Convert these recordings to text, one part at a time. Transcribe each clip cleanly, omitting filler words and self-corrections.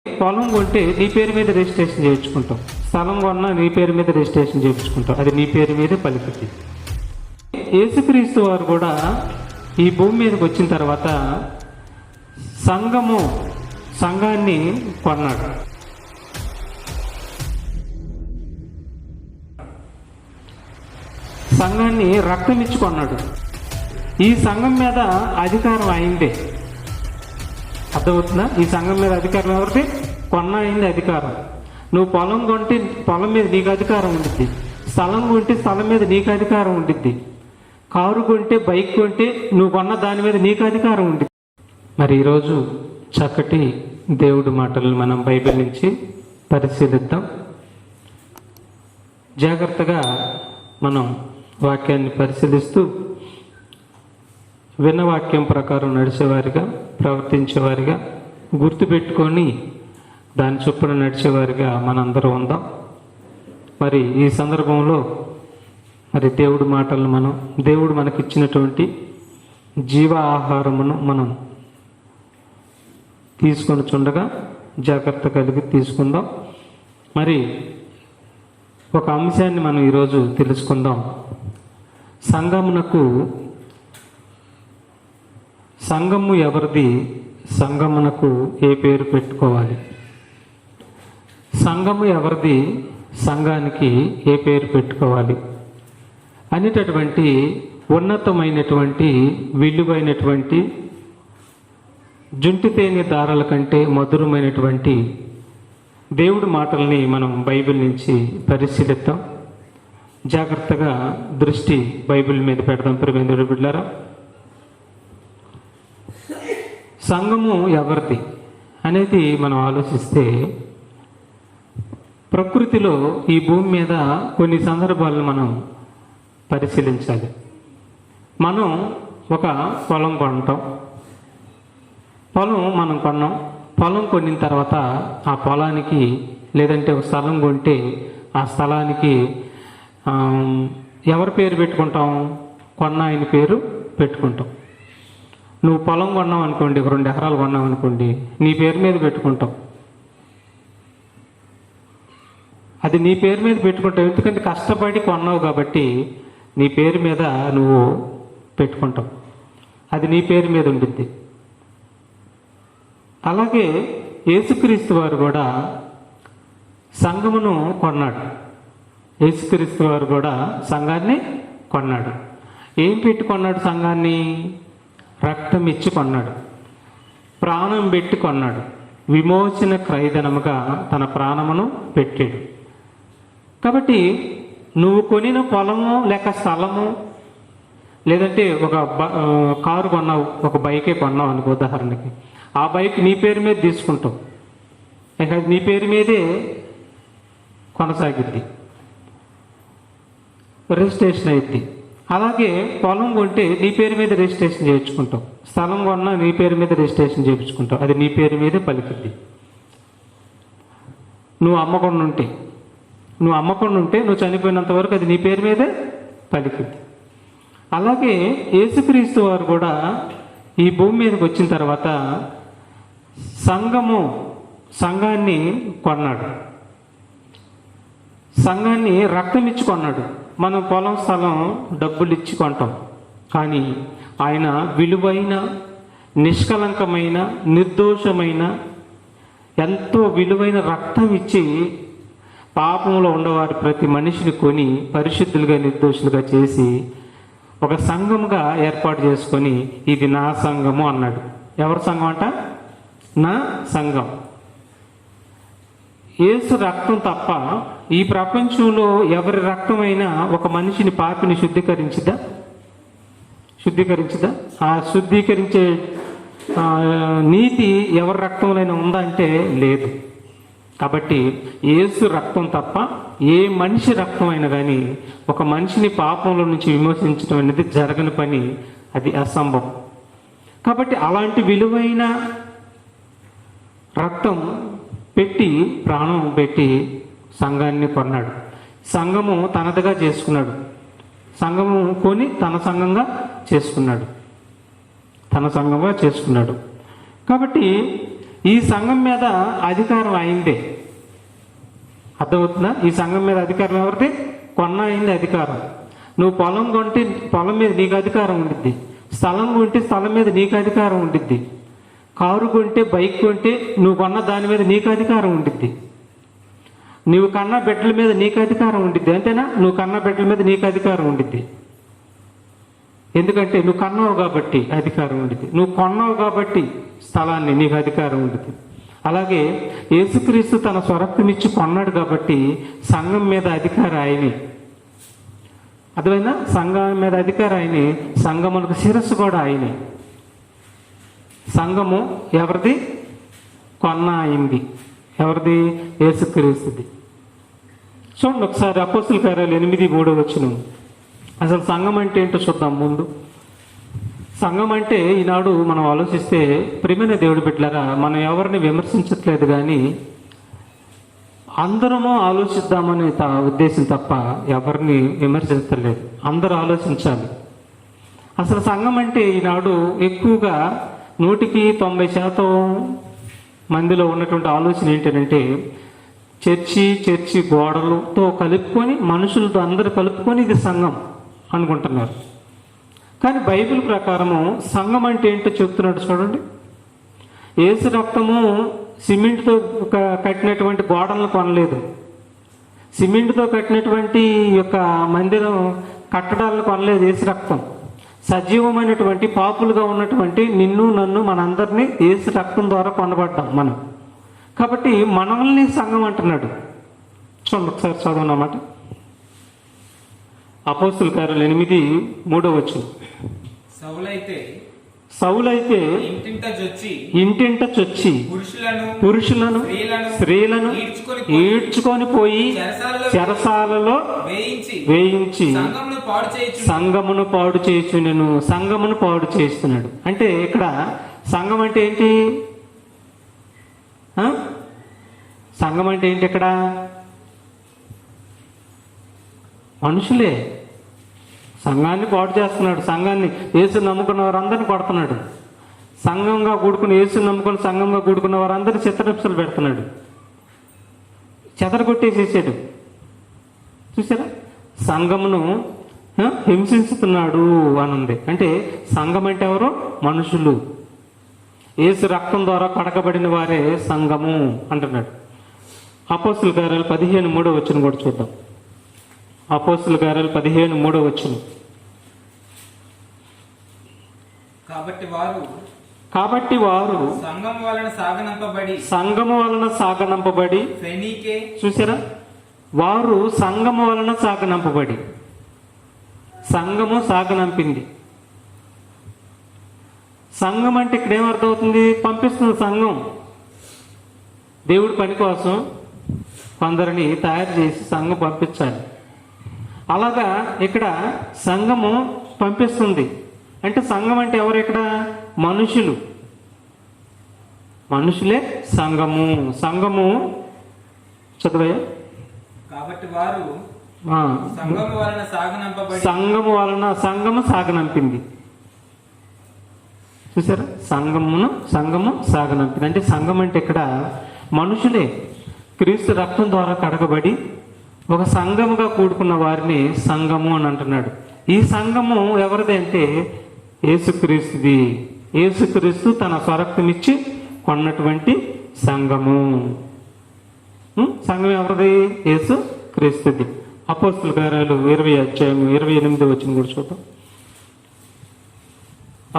పొలం కొంటే నీ పేరు మీద రిజిస్ట్రేషన్ చేయించుకుంటాం, స్థలం కొన్నా నీ పేరు మీద రిజిస్ట్రేషన్ చేయించుకుంటాం, అది నీ పేరు మీదే పలుకుద్ది. యేసుక్రీస్తు వారు కూడా ఈ భూమి మీదకి వచ్చిన తర్వాత సంఘాన్ని కొన్నాడు. సంఘాన్ని రక్తం ఇచ్చి కొన్నాడు. ఈ సంఘం మీద అధికారం అయిందే. అర్థమవుతుందా? ఈ సంఘం మీద అధికారం ఎవరిది? కొన్న అయింది అధికారం. నువ్వు పొలం కొంటే పొలం మీద నీకు అధికారం ఉండిద్ది, స్థలం కొంటే స్థలం మీద నీకు అధికారం ఉండిద్ది, కారు కొంటే బైక్ కొంటే నువ్వు కొన్న దాని మీద నీకు అధికారం ఉండిద్ది. మరి ఈరోజు చక్కటి దేవుడి మాటలను మనం బైబిల్ నుంచి పరిశీలిద్దాం. జాగ్రత్తగా మనం వాక్యాన్ని పరిశీలిస్తూ విన్న వాక్యం ప్రకారం నడిచేవారిగా, ప్రవర్తించేవారిగా, గుర్తుపెట్టుకొని దాని చొప్పున నడిచేవారిగా మనందరం ఉందాం. మరి ఈ సందర్భంలో దేవుడి మాటలను దేవుడు మనకిచ్చినటువంటి జీవ ఆహారమును మనం తీసుకొని చుండగా జాగ్రత్త కలిగి తీసుకుందాం. మరి ఒక అంశాన్ని మనం ఈరోజు తెలుసుకుందాం. సంఘము ఎవరిది, సంఘమునకు ఏ పేరు పెట్టుకోవాలి? సంఘము ఎవరిది, సంఘానికి ఏ పేరు పెట్టుకోవాలి అనేటటువంటి ఉన్నతమైనటువంటి విలువైనటువంటి జుంటితేని దారాల కంటే మధురమైనటువంటి దేవుడి మాటల్ని మనం బైబిల్ నుంచి పరిశీలిద్దాం. జాగ్రత్తగా దృష్టి బైబిల్ మీద పెడదాం. ప్రియమైన బిడ్డలారా, సంఘము ఎవరిది అనేది మనం ఆలోచిస్తే, ప్రకృతిలో ఈ భూమి మీద కొన్ని సందర్భాలను మనం పరిశీలించాలి. మనం ఒక పొలం కొంటాం, మనం కొన్నాం. పొలం కొనిన తర్వాత ఆ పొలానికి, లేదంటే ఒక స్థలం కొంటే ఆ స్థలానికి ఎవరి పేరు పెట్టుకుంటాం? కొన్న ఆయన పేరు పెట్టుకుంటాం. నువ్వు పొలం కొన్నావు అనుకోండి, 2 ఎకరాలు కొన్నావు అనుకోండి, నీ పేరు మీద పెట్టుకుంటావు. అది నీ పేరు మీద పెట్టుకుంటావు, ఎందుకంటే కష్టపడి కొన్నావు కాబట్టి నీ పేరు మీద నువ్వు పెట్టుకుంటావు. అది నీ పేరు మీద ఉండిద్ది. అలాగే యేసుక్రీస్తు వారు కూడా సంఘమును కొన్నాడు. యేసుక్రీస్తు వారు కూడా సంఘాన్ని కొన్నాడు. ఏం పెట్టి కొన్నాడు? సంఘాన్ని రక్తం ఇచ్చి కొన్నాడు, ప్రాణం పెట్టి కొన్నాడు. విమోచన క్రయధనముగా తన ప్రాణమును పెట్టాడు. కాబట్టి నువ్వు కొనిన పొలము లేక స్థలము, లేదంటే ఒక కారు కొన్నావు, ఒక బైకే కొన్నావు అనుకో ఉదాహరణకి, ఆ బైక్ నీ పేరు మీద తీసుకుంటావు, ఇక నీ పేరు మీదే కొనసాగిద్ది, రిజిస్ట్రేషన్ అయింది. అలాగే పొలం కొంటే నీ పేరు మీద రిజిస్ట్రేషన్ చేయించుకుంటావు, స్థలం కొన్నా నీ పేరు మీద రిజిస్ట్రేషన్ చేయించుకుంటావు, అది నీ పేరు మీదే పలికిద్ది. నువ్వు అమ్మకుండా ఉంటే నువ్వు చనిపోయినంత వరకు అది నీ పేరు మీదే పలికిద్ది. అలాగే యేసుక్రీస్తు వారు కూడా ఈ భూమి మీదకి వచ్చిన తర్వాత సంఘాన్ని కొన్నాడు, సంఘాన్ని రక్తం ఇచ్చి కొన్నాడు. మనం పొలం స్థలం డబ్బులు ఇచ్చి కొంటాం, కానీ ఆయన విలువైన, నిష్కలంకమైన, నిర్దోషమైన, ఎంతో విలువైన రక్తం ఇచ్చి పాపంలో ఉండవారు ప్రతి మనిషిని కొని పరిశుద్ధులుగా, నిర్దోషులుగా చేసి ఒక సంఘముగా ఏర్పాటు చేసుకొని ఇది నా సంఘము అన్నాడు. ఎవరి సంఘం అంట? నా సంఘం. యేసు రక్తం తప్ప ఈ ప్రపంచంలో ఎవరి రక్తమైనా ఒక మనిషిని, పాపిని శుద్ధీకరించిదా? ఆ శుద్ధీకరించే నీతి ఎవరి రక్తంలోనైనా ఉందా అంటే లేదు. కాబట్టి యేసు రక్తం తప్ప ఏ మనిషి రక్తమైనా కానీ ఒక మనిషిని పాపంలో నుంచి విమోచించడం అనేది జరగని పని, అది అసంభవం. కాబట్టి అలాంటి విలువైన రక్తం పెట్టి, ప్రాణం పెట్టి సంఘాన్ని కొన్నాడు. సంఘము తనదిగా చేసుకున్నాడు, సంఘము కొని తన సంఘంగా చేసుకున్నాడు. కాబట్టి ఈ సంఘం మీద అధికారం అయిందే. అర్థమవుతుందా? ఈ సంఘం మీద అధికారం ఎవరిది? కొన్న అయింది అధికారం. నువ్వు పొలం కొంటే పొలం మీద నీకు అధికారం ఉండిద్ది, స్థలం కొంటే స్థలం మీద నీకు అధికారం ఉండిద్ది, కారు కొంటే బైక్ కొంటే నువ్వు కొన్న దాని మీద నీకు అధికారం ఉండిద్ది, నువ్వు కన్న బిడ్డల మీద నీకు అధికారం ఉండిద్ది. అంతేనా? నువ్వు కన్న బిడ్డల మీద నీకు అధికారం ఉండిద్ది. ఎందుకంటే నువ్వు కన్నావు కాబట్టి అధికారం ఉండిద్ది, నువ్వు కొన్నావు కాబట్టి స్థలాన్ని నీకు అధికారం ఉండిద్ది. అలాగే యేసుక్రీస్తు తన స్వరక్తమిచ్చి కొన్నాడు కాబట్టి సంఘం మీద అధికారం ఆయనే. అర్థమైనా? సంఘం మీద అధికారం ఆయనే, సంఘములకు శిరస్సు కూడా ఆయనే. సంఘము ఎవరిది? కొన్న అయింది. ఎవరిది? యేసుక్రీస్తుది. చూడండి ఒకసారి అపోస్తుల కార్యాలు 8:3 అసలు సంఘం అంటే ఏంటో చూద్దాం ముందు. సంఘం అంటే ఈనాడు మనం ఆలోచిస్తే, ప్రియమైన దేవుడి బిడ్డలారా, మనం ఎవరిని విమర్శించట్లేదు కానీ అందరము ఆలోచిద్దామనే ఉద్దేశం తప్ప ఎవరిని విమర్శించలేదు. అందరూ ఆలోచించాలి. అసలు సంఘం అంటే ఈనాడు ఎక్కువగా 100% మందిలో ఉన్నటువంటి ఆలోచన ఏంటంటే, చర్చి గోడలతో కలుపుకొని, మనుషులతో అందరూ కలుపుకొని ఇది సంఘం అనుకుంటున్నారు. కానీ బైబిల్ ప్రకారము సంఘం అంటే ఏంటో చెప్తున్నాడు చూడండి. యేసు రక్తము సిమెంట్తో కట్టినటువంటి గోడలను కొనలేదు, సిమెంట్తో కట్టినటువంటి యొక్క మందిరం కట్టడాలను కొనలేదు. యేసు రక్తం సజీవమైనటువంటి పాపులుగా ఉన్నటువంటి నిన్ను నన్ను మనందరినీ యేసు రక్తం ద్వారా కొనబడ్డాం మనం. కాబట్టి మనల్ని సంఘం అంటున్నాడు. చూడండి ఒకసారి చదవనమాట. అపోస్తుల కార్యాలు 8:3 సౌలైతే ఇంటింట చొచ్చి పురుషులను స్త్రీలను ఈడ్చుకొని పోయి చెరసాలలో వేయించి సంఘమును పాడు చేయుచుండెను. సంఘమును పాడు చేస్తున్నాడు. అంటే ఇక్కడ సంఘం అంటే ఏంటి? సంఘం అంటే ఏంటి? ఇక్కడ మనుషులే. సంఘాన్ని పాడు చేస్తున్నాడు. సంఘాన్ని, యేసు నమ్ముకున్న వారందరినీ కొడుతున్నాడు. సంఘంగా కూడుకుని, యేసు నమ్ముకుని సంఘంగా కూడుకున్న వారందరినీ చిత్రహింసలు పెడుతున్నాడు, చెదరగొట్టేసేసాడు. చూసారా? సంఘమును హింసిస్తున్నాడు అని ఉంది. అంటే సంఘం అంటే ఎవరు? మనుషులు. యేసు రక్తం ద్వారా కడగబడిన వారే సంఘము అంటున్నాడు. అపోస్తుల కార్యాలు 15:3 కూడా చూద్దాం. అపోస్తుల కార్యాలు 15:3 కాబట్టి వారు సంఘము వలన సాగనంపబడి చూసారా? వారు సంఘము వలన సాగనంపబడి, సంఘము సాగనంపింది. సంఘం అంటే ఇక్కడ ఏమర్థమవుతుంది? పంపిస్తుంది సంఘం. దేవుడి పని కోసం కొందరిని తయారు చేసి సంఘం పంపించాలి. అలాగా ఇక్కడ సంఘము పంపిస్తుంది. అంటే సంఘం అంటే ఎవరు? ఇక్కడ మనుషులు. మనుషులే సంఘము. సంఘము చదువయ్యా. కాబట్టి వారు సంఘము సాగనంపింది. చూసారా? సంఘము సాగనంపింది. అంటే సంఘం అంటే ఇక్కడ మనుషులే క్రీస్తు రక్తం ద్వారా కడగబడి ఒక సంఘముగా కూడుకున్న వారిని సంఘము అని అంటున్నాడు. ఈ సంఘము ఎవరిది అంటే యేసుక్రీస్తుది. యేసుక్రీస్తు తన స్వరక్తం ఇచ్చి కొన్నటువంటి సంఘము. సంఘం ఎవరిది? యేసుక్రీస్తుది. అపోస్తుల కార్యాలు 20:28 కూడా చూద్దాం.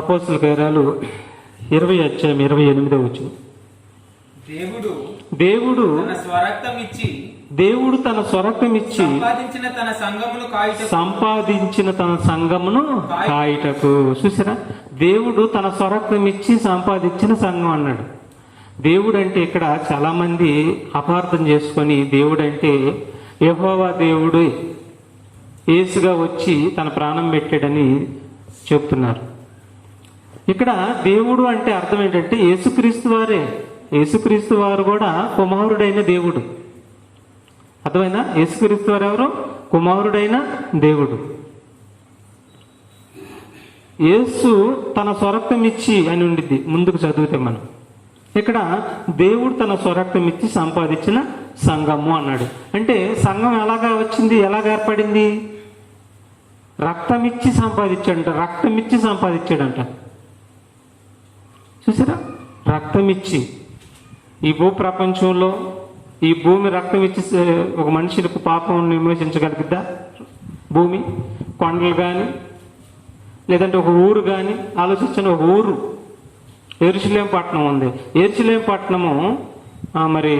అపోస్తుల కార్యాలు 20:28 దేవుడు తన స్వరక్తం ఇచ్చి సంపాదించిన తన సంఘమును కాయుటకు. చూసారా? దేవుడు తన స్వరక్తం ఇచ్చి సంపాదించిన సంఘం అన్నాడు. దేవుడు అంటే ఇక్కడ చాలా మంది అపార్థం చేసుకొని దేవుడు అంటే యెహోవా దేవుడు యేసుగా వచ్చి తన ప్రాణం పెట్టాడని చెప్తున్నారు. ఇక్కడ దేవుడు అంటే అర్థం ఏంటంటే యేసుక్రీస్తు వారే. యేసుక్రీస్తు వారు కూడా కుమారుడైన దేవుడు. అర్థమైనా? యేసుక్రీస్తు వారు ఎవరు? కుమారుడైన దేవుడు. యేసు తన స్వరక్తం ఇచ్చి అని ఉండిద్ది. ముందుకు చదివితే మనం ఇక్కడ దేవుడు తన స్వరక్తం ఇచ్చి సంపాదించిన సంఘము అన్నాడు. అంటే సంఘం ఎలాగా వచ్చింది, ఎలాగ ఏర్పడింది? రక్తం ఇచ్చి సంపాదించాడంట, రక్తం ఇచ్చి సంపాదించాడంట. చూసారా, రక్తం ఇచ్చి. ఈ భూ ప్రపంచంలో ఈ భూమి రక్తం ఇచ్చి ఒక మనిషికి పాపం విమోచించగలిగిద్దా? భూమి, కొండలు కానీ లేదంటే ఒక ఊరు కానీ ఆలోచించండి. ఒక ఊరు యెరూషలేము పట్టణం ఉంది. యెరూషలేము పట్టణము మరి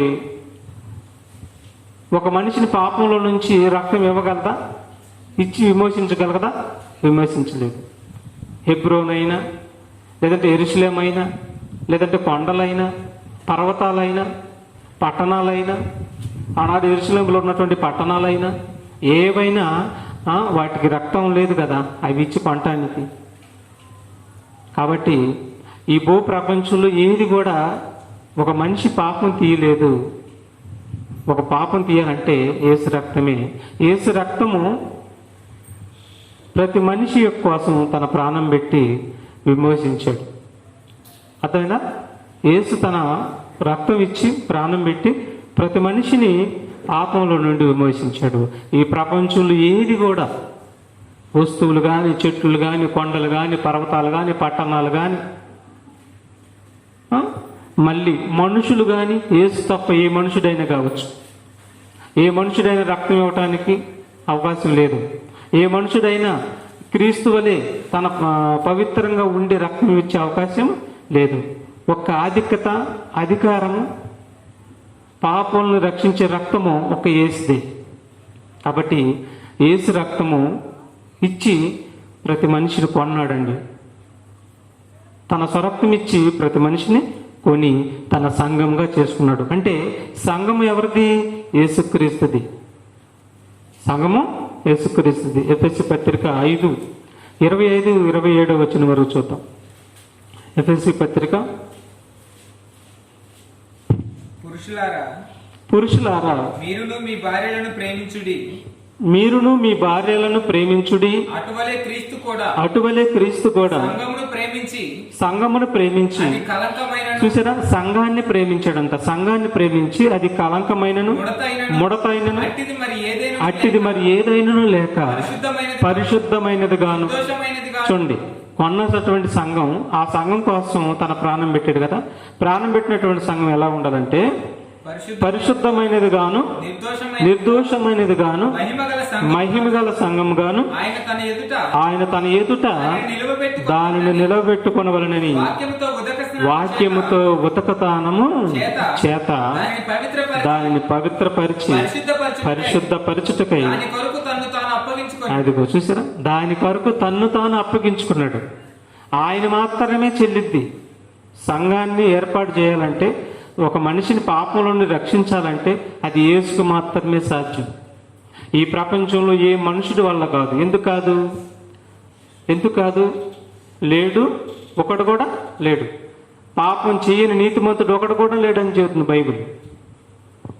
ఒక మనిషిని పాపంలో నుంచి రక్తం ఇవ్వగలదా? ఇచ్చి విమోచించగలగదా? విమోచించలేదు. హెబ్రోన్ అయినా లేదంటే యెరూషలేము అయినా లేదంటే కొండలైనా పర్వతాలైనా పట్టణాలైనా ఆనాడు యెరూషలేములో ఉన్నటువంటి పట్టణాలైనా ఏవైనా వాటికి రక్తం లేదు కదా అవి ఇచ్చి కొనటానికి. కాబట్టి ఈ భూ ప్రపంచంలో ఏది కూడా ఒక మనిషి పాపం తీయలేదు. ఒక పాపం తీయాలంటే యేసు రక్తమే. యేసు రక్తము ప్రతి మనిషి కోసం తన ప్రాణం పెట్టి విమోచించాడు. అర్థమైనా? యేసు తన రక్తం ఇచ్చి ప్రాణం పెట్టి ప్రతి మనిషిని పాపంలో నుండి విమోచించాడు. ఈ ప్రపంచంలో ఏది కూడా వస్తువులు కానీ చెట్లు కానీ కొండలు కానీ పర్వతాలు కానీ పట్టణాలు కానీ మళ్ళీ మనుషులు కానీ యేసు తప్ప ఏ మనుషుడైనా కావచ్చు, ఏ మనుషుడైనా రక్తం ఇవ్వటానికి అవకాశం లేదు. ఏ మనుషుడైనా క్రీస్తు వలె తన పవిత్రంగా ఉండి రక్తం ఇచ్చే అవకాశం లేదు. ఒక్క ఆధిక్యత, అధికారము, పాపలను రక్షించే రక్తము ఒక యేసుదే. కాబట్టి యేసు రక్తము ఇచ్చి ప్రతి మనిషిని కొన్నాడండి. తన స్వరక్తం ఇచ్చి ప్రతి మనిషిని కొని తన సంఘంగా చేసుకున్నాడు. అంటే సంఘము ఎవరిది? యేసుక్రీస్తుది. సంఘము యేసుక్రీస్తుది. ఎఫెసీ పత్రిక 5:25-27 వచ్చిన వరకు చూద్దాం. ఎఫెసీ పత్రిక. పురుషులారా మీరును మీ భార్యలను ప్రేమించుడి. మీరును మీ భార్యలను ప్రేమించుడి. అటువలే క్రీస్తు కూడా సంఘమును ప్రేమించి. చూసారా, సంఘాన్ని ప్రేమించాడంట. సంఘాన్ని ప్రేమించి అది కలంకమైనను ముడతైనను అట్టిది మరి ఏదైనను లేక పరిశుద్ధమైనది గాను. చూడండి, కొన్నటువంటి సంఘం, ఆ సంఘం కోసం తన ప్రాణం పెట్టాడు కదా. ప్రాణం పెట్టినటువంటి సంఘం ఎలా ఉండాలంటే పరిశుద్ధమైనది గాను నిర్దోషమైనది గాను మహిమగల సంఘం గాను ఆయన తన ఎదుట దానిని నిలబెట్టుకొనవలెనని వాక్యముతో ఉతకతానము చేత దానిని పవిత్రపరిచి పరిశుద్ధపరచుటకై. అదిగో చూసారా, దాని కొరకు తన్ను తాను అప్పగించుకున్నాడు. ఆయన మాత్రమే చెల్లిద్ది. సంఘాన్ని ఏర్పాటు చేయాలంటే, ఒక మనిషిని పాపంలో నుండి రక్షించాలంటే అది యేసుకు మాత్రమే సాధ్యం. ఈ ప్రపంచంలో ఏ మనుషుడి వల్ల కాదు. ఎందుకు కాదు? లేడు, ఒకడు కూడా లేడు. పాపం చేయని నీతిమంతుడు ఒకడు కూడా లేడని చెబుతుంది బైబిల్.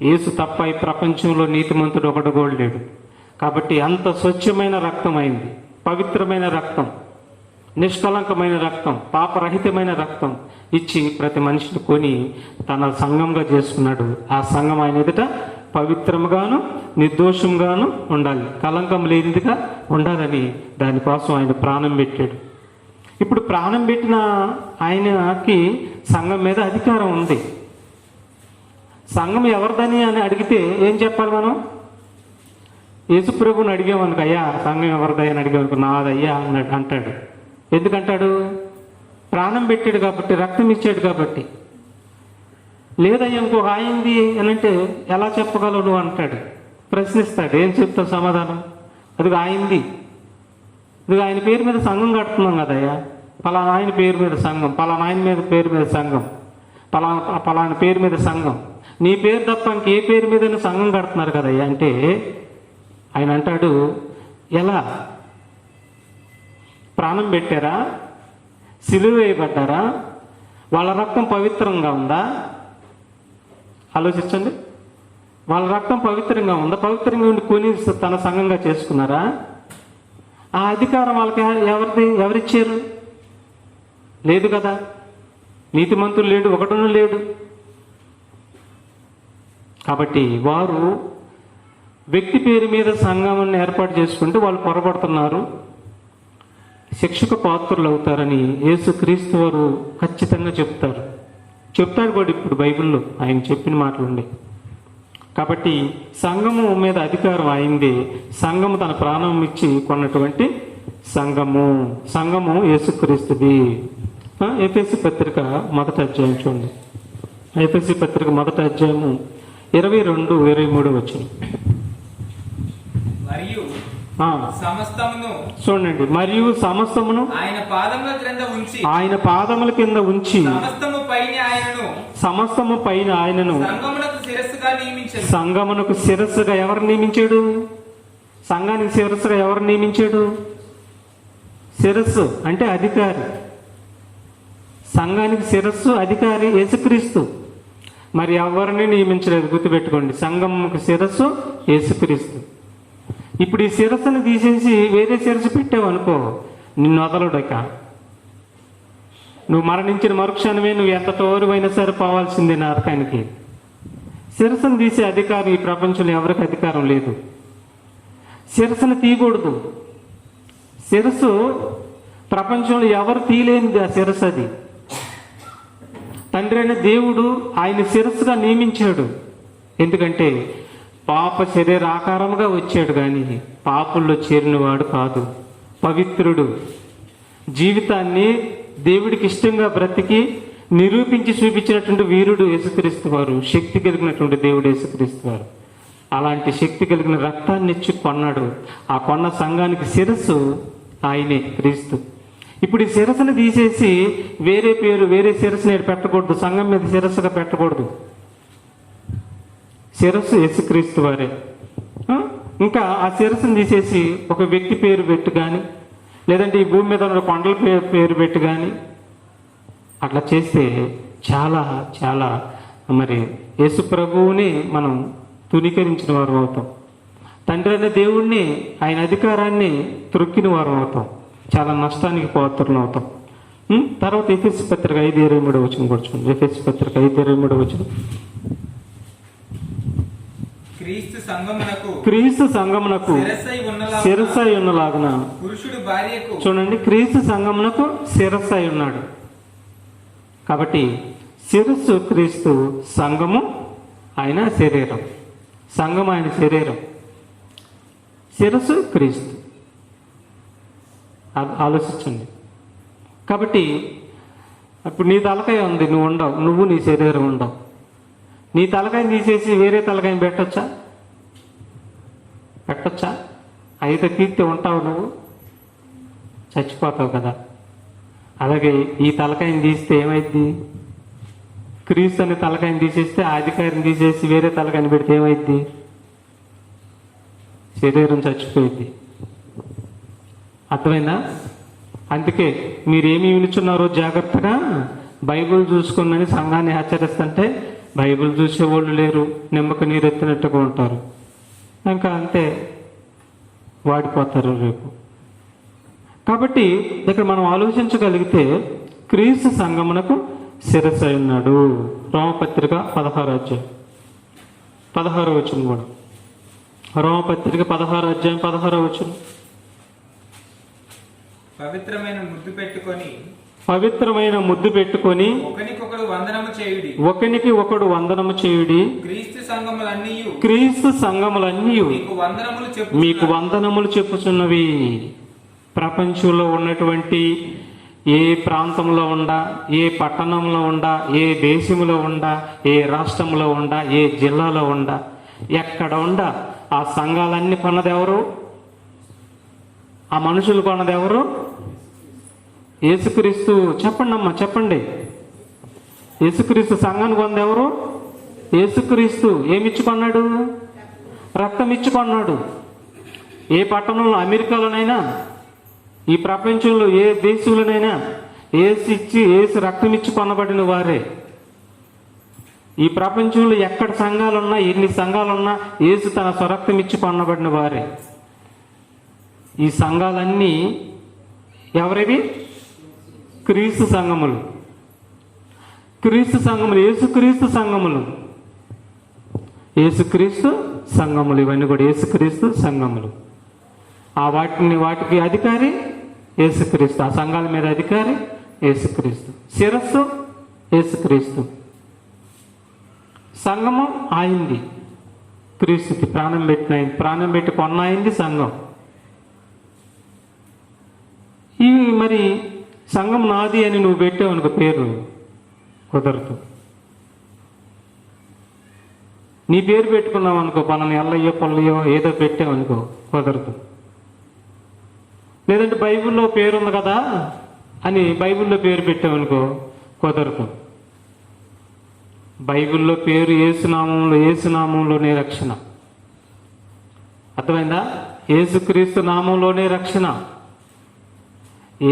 యేసు తప్ప ఈ ప్రపంచంలో నీతిమంతుడు ఒకడు కూడా లేడు. కాబట్టి అంత స్వచ్ఛమైన రక్తం అయింది, పవిత్రమైన రక్తం, నిష్కలంకమైన రక్తం, పాపరహితమైన రక్తం ఇచ్చి ప్రతి మనిషిని కొని తన సంఘంగా చేసుకున్నాడు. ఆ సంఘం ఆయన ఎదుట పవిత్రంగాను నిర్దోషంగాను ఉండాలి, కలంకం లేనిదిగా ఉండాలని దానికోసం ఆయన ప్రాణం పెట్టాడు. ఇప్పుడు ప్రాణం పెట్టిన ఆయనకి సంఘం మీద అధికారం ఉంది. సంఘం ఎవరిదని అని అడిగితే ఏం చెప్పాలి మనం? యేసుప్రభుని అడిగామనుకో, అయ్యా సంఘం ఎవరిదయ్యా అని అడిగామనుకో, నాదయ్యా అన్నాడు అంటాడు. ఎందుకంటాడు? ప్రాణం పెట్టాడు కాబట్టి, రక్తం ఇచ్చాడు కాబట్టి. లేదయ్యా ఇంకొక ఆయింది అని అంటే ఎలా చెప్పగలవు నువ్వు అంటాడు, ప్రశ్నిస్తాడు. ఏం చెప్తావు సమాధానం? అది ఆయింది, ఇది ఆయన పేరు మీద సంఘం కడుతున్నాం కదయ్యా, పలానా ఆయన పేరు మీద సంఘం, పలానా ఆయన మీద పేరు మీద సంఘం, పలానా పేరు మీద సంఘం, నీ పేరు తప్ప ఇంకే పేరు మీద సంఘం కడుతున్నారు కదయ్యా అంటే ఆయన అంటాడు, ఎలా? ప్రాణం పెట్టారా? సిలువ వేయబడ్డారా? వాళ్ళ రక్తం పవిత్రంగా ఉందా? ఆలోచించండి. వాళ్ళ రక్తం పవిత్రంగా ఉందా? పవిత్రంగా ఉండి కొని తన సంఘంగా చేసుకున్నారా? ఆ అధికారం వాళ్ళకి ఎవరిచ్చారు? లేదు కదా. నీతిమంతులు లేడు, ఒకడును లేడు. కాబట్టి వారు వ్యక్తి పేరు మీద సంఘాన్ని ఏర్పాటు చేసుకుంటే వాళ్ళు పొరపడుతున్నారు, శిక్షకు పాత్రులు అవుతారని యేసుక్రీస్తు వారు ఖచ్చితంగా చెప్తాడు కూడా ఇప్పుడు బైబిల్లో ఆయన చెప్పిన మాటలుండే. కాబట్టి సంఘము మీద అధికారం అయింది. సంఘము తన ప్రాణం ఇచ్చి కొన్నటువంటి సంఘము యేసుక్రీస్తుది. ఎఫెసీ పత్రిక 1వ అధ్యాయం చూడండి. ఎఫెసీ పత్రిక 1వ అధ్యాయము 22-23 వచ్చింది. మరియు సమస్తమును చూడండి, మరియు సమస్తమును ఆయన పాదముల కింద ఉంచి సమస్తము పైన ఆయనను సంఘమునకు శిరస్సుగా ఎవరు నియమించాడు? సంఘానికి శిరస్సుగా ఎవరు నియమించాడు? శిరస్సు అంటే అధికారి. సంఘానికి శిరస్సు అధికారి యేసుక్రీస్తు. మరి ఎవరిని నియమించలేదు, గుర్తుపెట్టుకోండి. సంఘముకు శిరస్సు యేసుక్రీస్తు. ఇప్పుడు ఈ శిరస్సును తీసేసి వేరే శిరస్సు పెట్టావు అనుకో, నిన్ను వదలడక. నువ్వు మరణించిన మరుక్షణమే నువ్వు ఎంత తోరువైనా సరే పోవాల్సిందే నరకానికి. శిరస్సును తీసే అధికారం ఈ ప్రపంచంలో ఎవరికి అధికారం లేదు. శిరస్సును తీయకూడదు. శిరస్సు ప్రపంచంలో ఎవరు తీయలేనిది ఆ శిరస్సు. అది తండ్రి అయిన దేవుడు ఆయన శిరస్సుగా నియమించాడు. ఎందుకంటే పాప శరీర ఆకారముగా వచ్చాడు, కానీ పాపుల్లో చేరినవాడు కాదు. పవిత్రుడు, జీవితాన్ని దేవుడికి ఇష్టంగా బ్రతికి నిరూపించి చూపించినటువంటి వీరుడు యేసుక్రీస్తు వారు. శక్తి కలిగినటువంటి దేవుడు యేసుక్రీస్తు వారు. అలాంటి శక్తి కలిగిన రక్తాన్ని ఇచ్చి కొన్నాడు. ఆ కొన్న సంఘానికి శిరస్సు ఆయనే, క్రీస్తు. ఇప్పుడు ఈ శిరస్సును తీసేసి వేరే పేరు, వేరే శిరస్సు నేను పెట్టకూడదు. సంఘం మీద శిరస్సుగా పెట్టకూడదు. శిరస్సు యేసుక్రీస్తు వారే. ఇంకా ఆ శిరస్సును తీసేసి ఒక వ్యక్తి పేరు పెట్టు కానీ, లేదంటే ఈ భూమి మీద ఉన్న కొండల పేరు పెట్టు కానీ, అట్లా చేస్తే చాలా చాలా మరి యేసు ప్రభువుని మనం తునీకరించిన వారు అవుతాం. తండ్రి అనే దేవుణ్ణి, ఆయన అధికారాన్ని త్రొక్కిన వారు అవుతాం. చాలా నష్టానికి పాత్రలు అవుతాం. తర్వాత ఎఫెసీ పత్రిక 5:23 వచ్చిన కూర్చోండి. ఎఫెసీ పత్రిక 5:23 వచ్చిన క్రీస్తు సంఘమునకు శిరస్సై ఉన్నలాగున పురుషుడు భార్యకు. చూడండి, క్రీస్తు సంఘమునకు శిరస్సై ఉన్నాడు. కాబట్టి శిరస్సు క్రీస్తు, సంఘము ఆయన శరీరం. సంఘం ఆయన శరీరం, శిరస్సు క్రీస్తు. ఆలోచించండి. కాబట్టి ఇప్పుడు నీ తలకాయ ఉంది, నువ్వు ఉండవు, నువ్వు నీ శరీరం ఉండవు. నీ తలకాయని తీసేసి వేరే తలకాయని పెట్టొచ్చా? అయితే తీర్తి ఉంటావు, నువ్వు చచ్చిపోతావు కదా. అలాగే ఈ తలకాయని తీస్తే ఏమైద్ది? క్రీస్తు అనే తలకాయని తీసేస్తే ఆ అధికారిని తీసేసి వేరే తలకాయని పెడితే ఏమైద్ది? శరీరం చచ్చిపోయింది. అర్థమైందా? అందుకే మీరేమి వినుచున్నారో జాగ్రత్తగా బైబిల్ చూసుకున్నని సంఘాన్ని హెచ్చరిస్తుంటే బైబిల్ చూసేవాళ్ళు లేరు, నిమ్మక నీరు ఎత్తినట్టుగా ఉంటారు. ఇంకా అంతే, వాడిపోతారు రేపు. కాబట్టి ఇక్కడ మనం ఆలోచించగలిగితే క్రీస్తు సంఘమునకు శిరస్సు అయి ఉన్నాడు. రోమపత్రిక 16వ అధ్యాయం 16వ వచనం కూడా. రోమపత్రిక 16వ అధ్యాయం 16వ వచనం. పవిత్రమైన ముద్దు పెట్టుకొని ఒకనికి ఒకడు వందనము చేయుడి. క్రీస్తు సంఘములన్నీ మీకు వందనములు చెప్పుచున్నవి. ప్రపంచంలో ఉన్నటువంటి ఏ ప్రాంతంలో ఉండా, ఏ పట్టణంలో ఉండా, ఏ దేశంలో ఉండా, ఏ రాష్ట్రంలో ఉండా, ఏ జిల్లాలో ఉండా, ఎక్కడ ఉండా ఆ సంఘాలన్నీ కొన్నదెవరు? ఆ మనుషులు కొన్నదెవరు? యేసుక్రీస్తు. చెప్పండి అమ్మా, చెప్పండి. యేసుక్రీస్తు సంఘాన్ని కొన్నదెవరు? యేసుక్రీస్తు. ఏమిచ్చుకున్నాడు? రక్తం ఇచ్చుకున్నాడు. ఏ పట్టణంలో, అమెరికాలోనైనా, ఈ ప్రపంచంలో ఏ దేశంలోనైనా ఏసు రక్తం ఇచ్చి కొనబడిన వారే. ఈ ప్రపంచంలో ఎక్కడ సంఘాలున్నా, ఎన్ని సంఘాలున్నా యేసు తన స్వరక్తం ఇచ్చి కొనబడిన వారే. ఈ సంఘాలన్నీ ఎవరివి? క్రీస్తు సంఘములు. క్రీస్తు సంఘములు, యేసుక్రీస్తు సంఘములు, యేసుక్రీస్తు సంఘములు, ఇవన్నీ కూడా యేసుక్రీస్తు సంఘములు. వాటికి అధికారి యేసుక్రీస్తు, ఆ సంఘాల మీద అధికారి యేసుక్రీస్తు, శిరస్సు యేసుక్రీస్తు. సంఘము ఆయింది, క్రీస్తుకి ప్రాణం పెట్టి కొన్న అయింది సంఘం. ఇవి మరి సంఘం నాది అని నువ్వు పెట్టావు అనుకో పేరు, కుదరదు. నీ పేరు పెట్టుకున్నావు అనుకో, పలానా ఎల్లయ్యో పొల్లయ్యో ఏదో పెట్టావు అనుకో, కుదరదు. లేదంటే బైబిల్లో పేరు ఉంది కదా అని బైబిల్లో పేరు పెట్టావు అనుకో, కుదరదు. బైబిల్లో పేరు ఏసునామంలోనే రక్షణ. అర్థమైందా? యేసుక్రీస్తు నామంలోనే రక్షణ.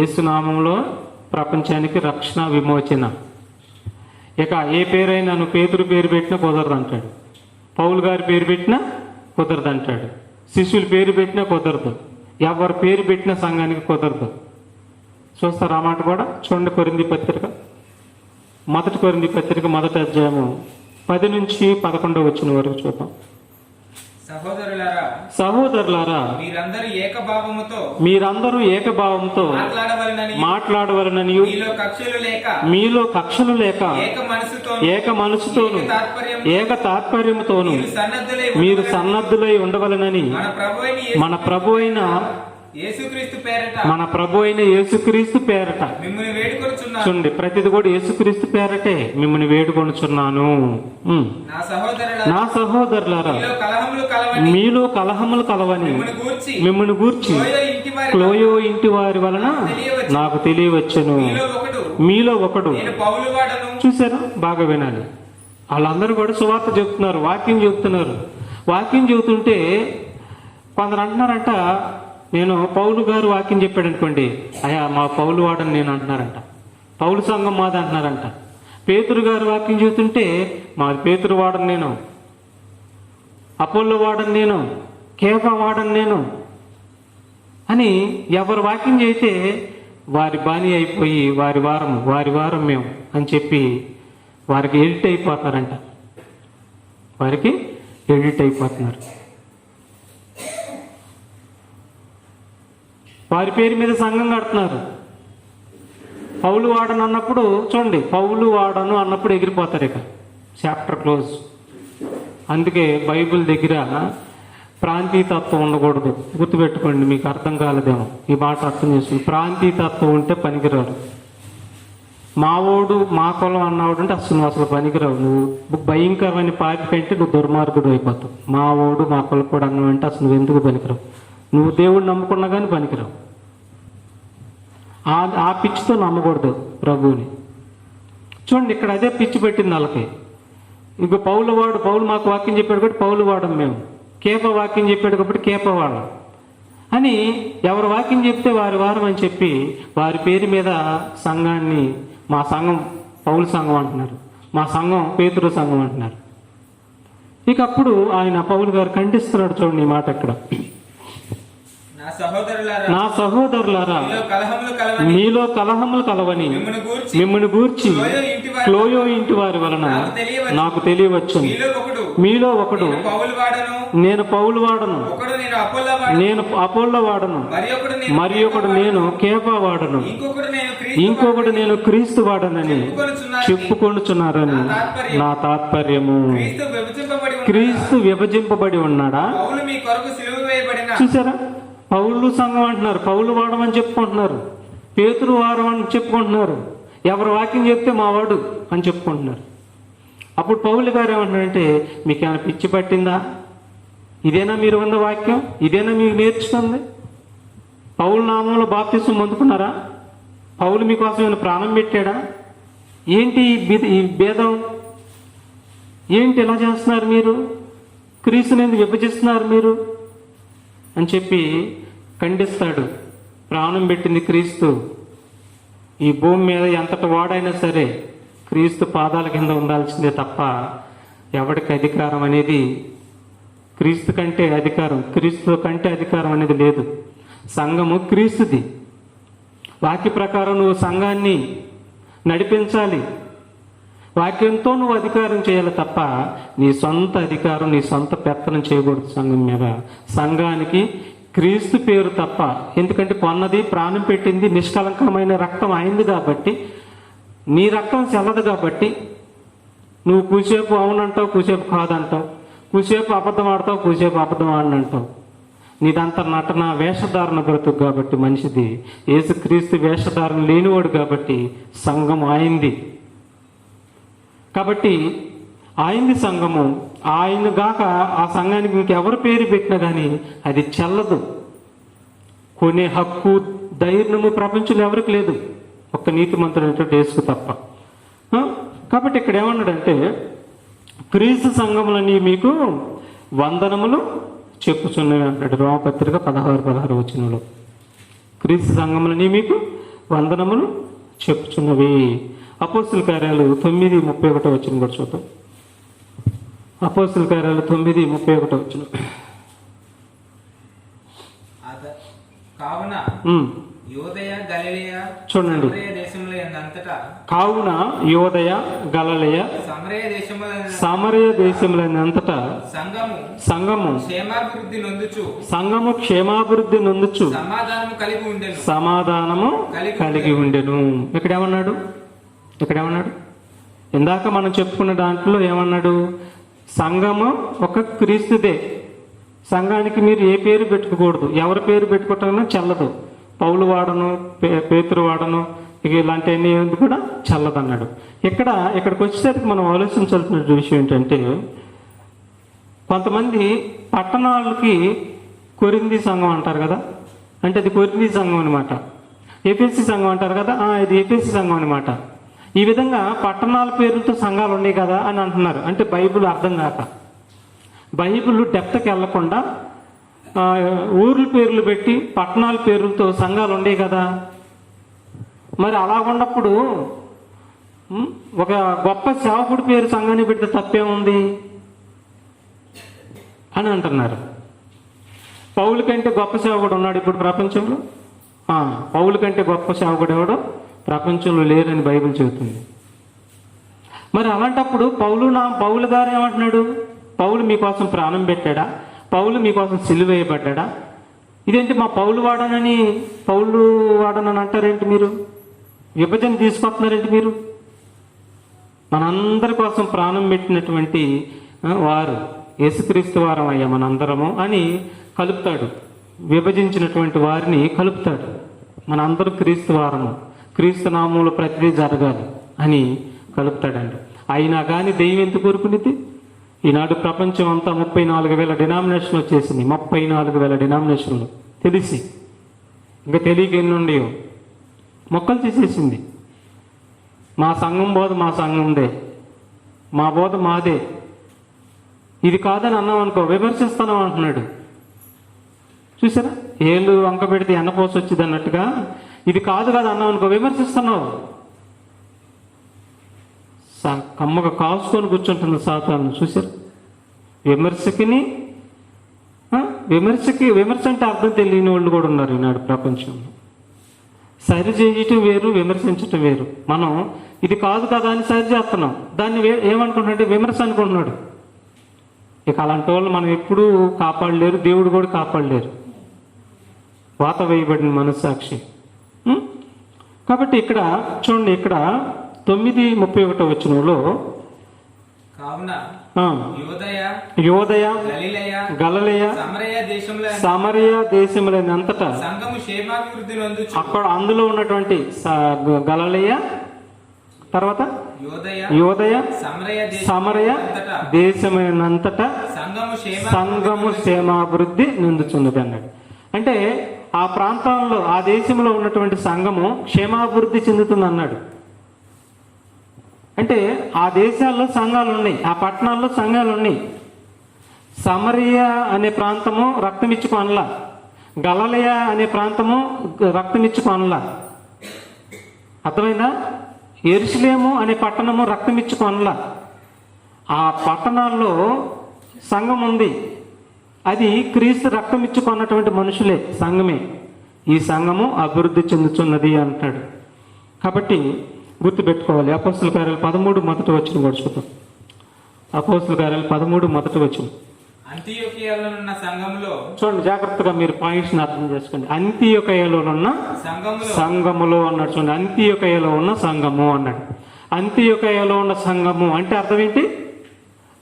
ఏసునామంలో ప్రపంచానికి రక్షణ, విమోచన. ఇక ఏ పేరైనా నువ్వు పేతురు పేరు పెట్టినా కుదరదు అంటాడు, పౌలు గారి పేరు పెట్టినా కుదరదు అంటాడు, శిష్యుల పేరు పెట్టినా కుదరదు, ఎవరి పేరు పెట్టిన సంఘానికి కుదరదు. చూస్తారు ఆ మాట కూడా. చూడండి కొరింథీ పత్రిక, మొదటి కొరింథీ పత్రిక 1వ అధ్యాయము 10 నుంచి 11 వచ్చిన వరకు చూద్దాం. సహోదరులారా, మీరందరూ ఏకభావముతో మాట్లాడవలనని మీలో కక్షలు లేక ఏక మనసుతోను ఏక తాత్పర్యముతోను మీరు సన్నద్ధులై ఉండవలనని మన ప్రభు అయిన యేసుక్రీస్తు పేరట చూడండి, ప్రతిది కూడా యేసుక్రీస్తు పేరటే మిమ్మల్ని వేడుకొనుచున్నాను. నా సహోదరులారా, మీలో కలహములు కలవని మిమ్మల్ని గూర్చి క్లోయో ఇంటి వారి వలన నాకు తెలియవచ్చును. మీలో ఒకడు. చూసారా? బాగా వినాలి. వాళ్ళందరూ కూడా సువార్త చెబుతున్నారు, వాక్యం చెబుతున్నారు. వాక్యం చెబుతుంటే కొందరు అంటున్నారంట, నేను పౌలు గారు వాక్యం చెప్పాడు అనుకోండి, అయ్యా మా పౌలు వాడని నేను అంటున్నారంట, పౌలు సంఘం మాది అంటున్నారంట. పేతురు గారు వాక్యం చెబుతుంటే మాది పేతురు వాడని నేను, అపోల్లో వాడని నేను, కేఫా వాడని నేను అని ఎవరు వాక్యం చేస్తే వారి బాని అయిపోయి వారి వారం మేము అని చెప్పి వారికి ఎడిట్ అయిపోతారంట. వారికి ఎడిట్ అయిపోతున్నారు. వారి పేరు మీద సంఘం కడుతున్నారు. పౌలు వాడను అన్నప్పుడు చూడండి, పౌలు వాడను అన్నప్పుడు ఎగిరిపోతారు, ఇక చాప్టర్ క్లోజ్. అందుకే బైబిల్ దగ్గర ప్రాంతీయతత్వం ఉండకూడదు. గుర్తుపెట్టుకోండి, మీకు అర్థం కాలేదేమో ఈ మాట అర్థం చేసుకుని. ప్రాంతీయతత్వం ఉంటే పనికిరారు. మావోడు మా కులం అన్నాడు అంటే అసలు పనికిరావు. నువ్వు భయంకరమైన పాపి కంటే నువ్వు దుర్మార్గుడు అయిపోతావు. మావోడు మా కులపోడు అన్నావు అంటే అసలు నువ్వు ఎందుకు పనికిరావు. నువ్వు దేవుడు నమ్ముకున్నా కానీ పనికిరావు. ఆ పిచ్చితో నమ్మకూడదు ప్రభువుని. చూడండి, ఇక్కడ అదే పిచ్చి పెట్టింది వాళ్ళకి. ఇంకో పౌలు మాకు వాక్యం చెప్పాడు కాబట్టి పౌలు వాడం మేము, కేప వాక్యం చెప్పాడు కాబట్టి కేప వాడం అని ఎవరు వాక్యం చెప్తే వారి వారం అని చెప్పి వారి పేరు మీద సంఘాన్ని, మా సంఘం పౌలు సంఘం అంటున్నారు, మా సంఘం పేతురు సంఘం అంటున్నారు. ఇక అప్పుడు ఆయన పౌలు గారు ఖండిస్తున్నాడు. చూడండి ఈ మాట ఇక్కడ, నా సహోదరులారా, మీలో కలహములు కలవని మిమ్మల్ని గూర్చి క్లోయో ఇంటి వారి వలన నాకు తెలియవచ్చు. మీలో ఒకడు నేను పౌలు వాడను, నేను అపోల్లో వాడను, మరి ఒకడు నేను కేఫా వాడను, ఇంకొకడు నేను క్రీస్తు వాడనని చెప్పుకొనుచున్నారని నా తాత్పర్యము. క్రీస్తు విభజింపబడి ఉన్నాడా? చూసారా? పౌలు సంఘం అంటున్నారు, పౌలు వాడమని చెప్పుకుంటున్నారు, పేతురు వారం అని చెప్పుకుంటున్నారు. ఎవరు వాక్యం చెప్తే మా వాడు అని చెప్పుకుంటున్నారు. అప్పుడు పౌలు గారు ఏమంటున్నారంటే, మీకు ఏమైనా పిచ్చి పట్టిందా? ఇదేనా మీరు ఉన్న వాక్యం? ఇదేనా మీకు నేర్చుకుంది? పౌలు నామంలో బాప్తిసం పొందుకున్నారా? పౌలు మీకోసం ఏమైనా ప్రాణం పెట్టాడా? ఏంటి ఈ భేదం? ఏంటి ఎలా చేస్తున్నారు మీరు? క్రీస్తుని ఎందుకు విభజిస్తున్నారు మీరు అని చెప్పి ఖండిస్తాడు. ప్రాణం పెట్టింది క్రీస్తు. ఈ భూమి మీద ఎంతటి వాడైనా సరే క్రీస్తు పాదాల కింద ఉండాల్సిందే తప్ప ఎవరికి అధికారం అనేది, క్రీస్తు కంటే అధికారం, క్రీస్తు కంటే అధికారం అనేది లేదు. సంఘము క్రీస్తుది. వాక్య ప్రకారం నువ్వు సంఘాన్ని నడిపించాలి. వాక్యంతో నువ్వు అధికారం చేయాలి తప్ప నీ సొంత అధికారం, నీ సొంత పెత్తనం చేయకూడదు సంఘం మీద. సంఘానికి క్రీస్తు పేరు తప్ప, ఎందుకంటే కొన్నది, ప్రాణం పెట్టింది, నిష్కలంకమైన రక్తం అయింది కాబట్టి, నీ రక్తం చెల్లదు కాబట్టి నువ్వు కూసేపు అవునంటావు, కూసేపు కాదంటావు, కూసేపు అబద్ధం ఆడతావు, కూసేపు అబద్ధం ఆడనంటావు. నీదంతా నటన, వేషధారణ బ్రతుకు కాబట్టి మనిషిది. యేసుక్రీస్తు వేషధారణ లేనివాడు కాబట్టి సంఘం ఆయింది. కాబట్టి ఆయింది సంఘము. ఆయన గాక ఆ సంఘానికి ఇంకెవరు పేరు పెట్టినా కానీ అది చెల్లదు. కొనే హక్కు, ధైర్యము ప్రపంచంలో ఎవరికి లేదు, ఒక్క నీతిమంతుడైనటువంటి యేసుకు తప్ప. కాబట్టి ఇక్కడ ఏమన్నాడంటే, క్రీస్తు సంఘములని మీకు వందనములు చెప్పుచున్నవి అంటాడు. రోమపత్రిక 16 వచనంలో క్రీస్తు సంఘములని మీకు వందనములు చెప్పుచున్నవి. అపోస్తుల కార్యాలు 9:31 వచనం కూడా చూద్దాం. అపోస్తుల కార్యాలు 9:31 వచనం. కావున యోదయ గలిలయ చూడండి, కావున యోదయ గలిలయ సమరయ దేశములైనంతటా సంఘము క్షేమాభివృద్ధి నొందుచు సమాధానము కలిగి ఉండెను. ఇక్కడేమన్నాడు? ఇందాక మనం చెప్పుకున్న దాంట్లో ఏమన్నాడు? సంఘము ఒక క్రీస్తుదే. సంఘానికి మీరు ఏ పేరు పెట్టుకోకూడదు, ఎవరి పేరు పెట్టుకోవటం చెల్లదు. పౌలు వాడను, పేతురు వాడను, ఇక ఇలాంటివన్నీ కూడా చల్లదన్నాడు. ఇక్కడికి వచ్చేసరికి మనం ఆలోచించాల్సిన విషయం ఏంటంటే, కొంతమంది పట్టణాలకి కొరింథీ సంఘం అంటారు కదా, అంటే అది కొరింథీ సంఘం అనమాట. ఎఫెసీ సంఘం అంటారు కదా, ఇది ఎఫెసీ సంఘం అనమాట. ఈ విధంగా పట్టణాల పేర్లతో సంఘాలు ఉన్నాయి కదా అని అంటున్నారు. అంటే బైబిల్ అర్థం కాక, బైబిల్ డెప్త్కి వెళ్లకుండా ఊర్ల పేర్లు పెట్టి పట్టణాల పేర్లతో సంఘాలు ఉండే కదా. మరి అలా ఉన్నప్పుడు ఒక గొప్ప సేవకుడి పేరు సంఘాన్ని పెడితే తప్పేముంది అని అంటున్నారు. పౌలు కంటే గొప్ప సేవకుడు ఉన్నాడు ఇప్పుడు ప్రపంచంలో? పౌలు కంటే గొప్ప సేవకుడు ఎవడో ప్రపంచంలో లేరని బైబిల్ చెబుతుంది. మరి అలాంటప్పుడు పౌలు గారు ఏమంటున్నాడు? పౌలు మీకోసం ప్రాణం పెట్టాడా? పౌలు మీకోసం సిలువ వేయబడ్డా? ఇదేంటి మా పౌలు వాడనని అంటారేంటి మీరు? విభజన తీసుకొస్తున్నారేంటి మీరు? మనందరి కోసం ప్రాణం పెట్టినటువంటి వారు యేసుక్రీస్తు వారం అయ్యా మనందరము అని కలుపుతాడు. విభజించినటువంటి వారిని కలుపుతాడు. మనందరూ క్రీస్తు వారము, క్రీస్తు నామంలో ప్రతిదీ జరగాలి అని కలుపుతాడండి. అయినా కానీ దెయ్యం ఎందుకు కోరుకునేది? ఈనాడు ప్రపంచం అంతా 34,000 డినామినేషన్లు వచ్చేసింది. 34,000 డినామినేషన్లు తెలిసి, ఇంకా తెలియక ఎన్ని ఉండేవో మొక్కలు చేసేసింది. మా సంఘం బోధ మా సంఘందే, మా బోధ మాదే, ఇది కాదని అన్నాం అనుకో విమర్శిస్తున్నాం అంటున్నాడు. చూసారా, ఏళ్ళు వంక పెడితే ఎన్నపోసి వచ్చింది అన్నట్టుగా ఇది కాదు కదా అన్నాం అనుకో విమర్శిస్తున్నావు. కమ్మగా కాసుకొని కూర్చుంటుంది సాతాను. చూసారు, విమర్శ అంటే అర్థం తెలియని వాళ్ళు కూడా ఉన్నారు ఈనాడు ప్రపంచంలో. సరి చేయటం వేరు, విమర్శించటం వేరు. మనం ఇది కాదు కదా అని సరి చేస్తున్నాం, దాన్ని ఏమనుకుంటున్నాడు? విమర్శ అనుకుంటున్నాడు. ఇక అలాంటి వాళ్ళు మనం ఎప్పుడూ కాపాడలేరు, దేవుడు కూడా కాపాడలేరు. వాత వేయబడిన మనస్సాక్షి. కాబట్టి ఇక్కడ చూడండి, ఇక్కడ 9:31 వచనంలో యోదయ గలిలయ సమరయ దేశములైనంతటా అక్కడ అందులో ఉన్నటువంటి గలిలయ, తర్వాత యోదయ సమరయ దేశమైనంతటా సంఘము క్షేమాభివృద్ధి నొందుచున్నది అన్నాడు. అంటే ఆ ప్రాంతంలో, ఆ దేశంలో ఉన్నటువంటి సంఘము క్షేమాభివృద్ధి చెందుతుంది అన్నాడు. అంటే ఆ దేశాల్లో సంఘాలు ఉన్నాయి, ఆ పట్టణాల్లో సంఘాలు ఉన్నాయి. సమరియా అనే ప్రాంతము రక్తమిచ్చుకొనలా, గలిలయ అనే ప్రాంతము రక్తమిచ్చుకొనలా. అర్థమైందా? యెరూషలేము అనే పట్టణము రక్తమిచ్చుకొనలా. ఆ పట్టణాల్లో సంఘం ఉంది, అది క్రీస్తు రక్తమిచ్చుకున్నటువంటి మనుషులే, సంఘమే. ఈ సంఘము అభివృద్ధి చెందుతున్నది అంటాడు. కాబట్టి గుర్తుపెట్టుకోవాలి. అపోస్తుల కార్యాలు 13 మొదటి వచనం కూడా చూద్దాం. అపోస్తుల కార్యాలు 13 మొదటి వచనం. అంతియోకియలోనున్న సంఘములో, చూడండి జాగ్రత్తగా మీరు పాయింట్స్ అర్థం చేసుకోండి. అంతియోకయలోనున్న సంఘములో అన్నాడు. చూడండి, అంతియోకయలో ఉన్న సంఘము అన్నాడు. అంతియోకయలో ఉన్న సంఘము అంటే అర్థం ఏంటి?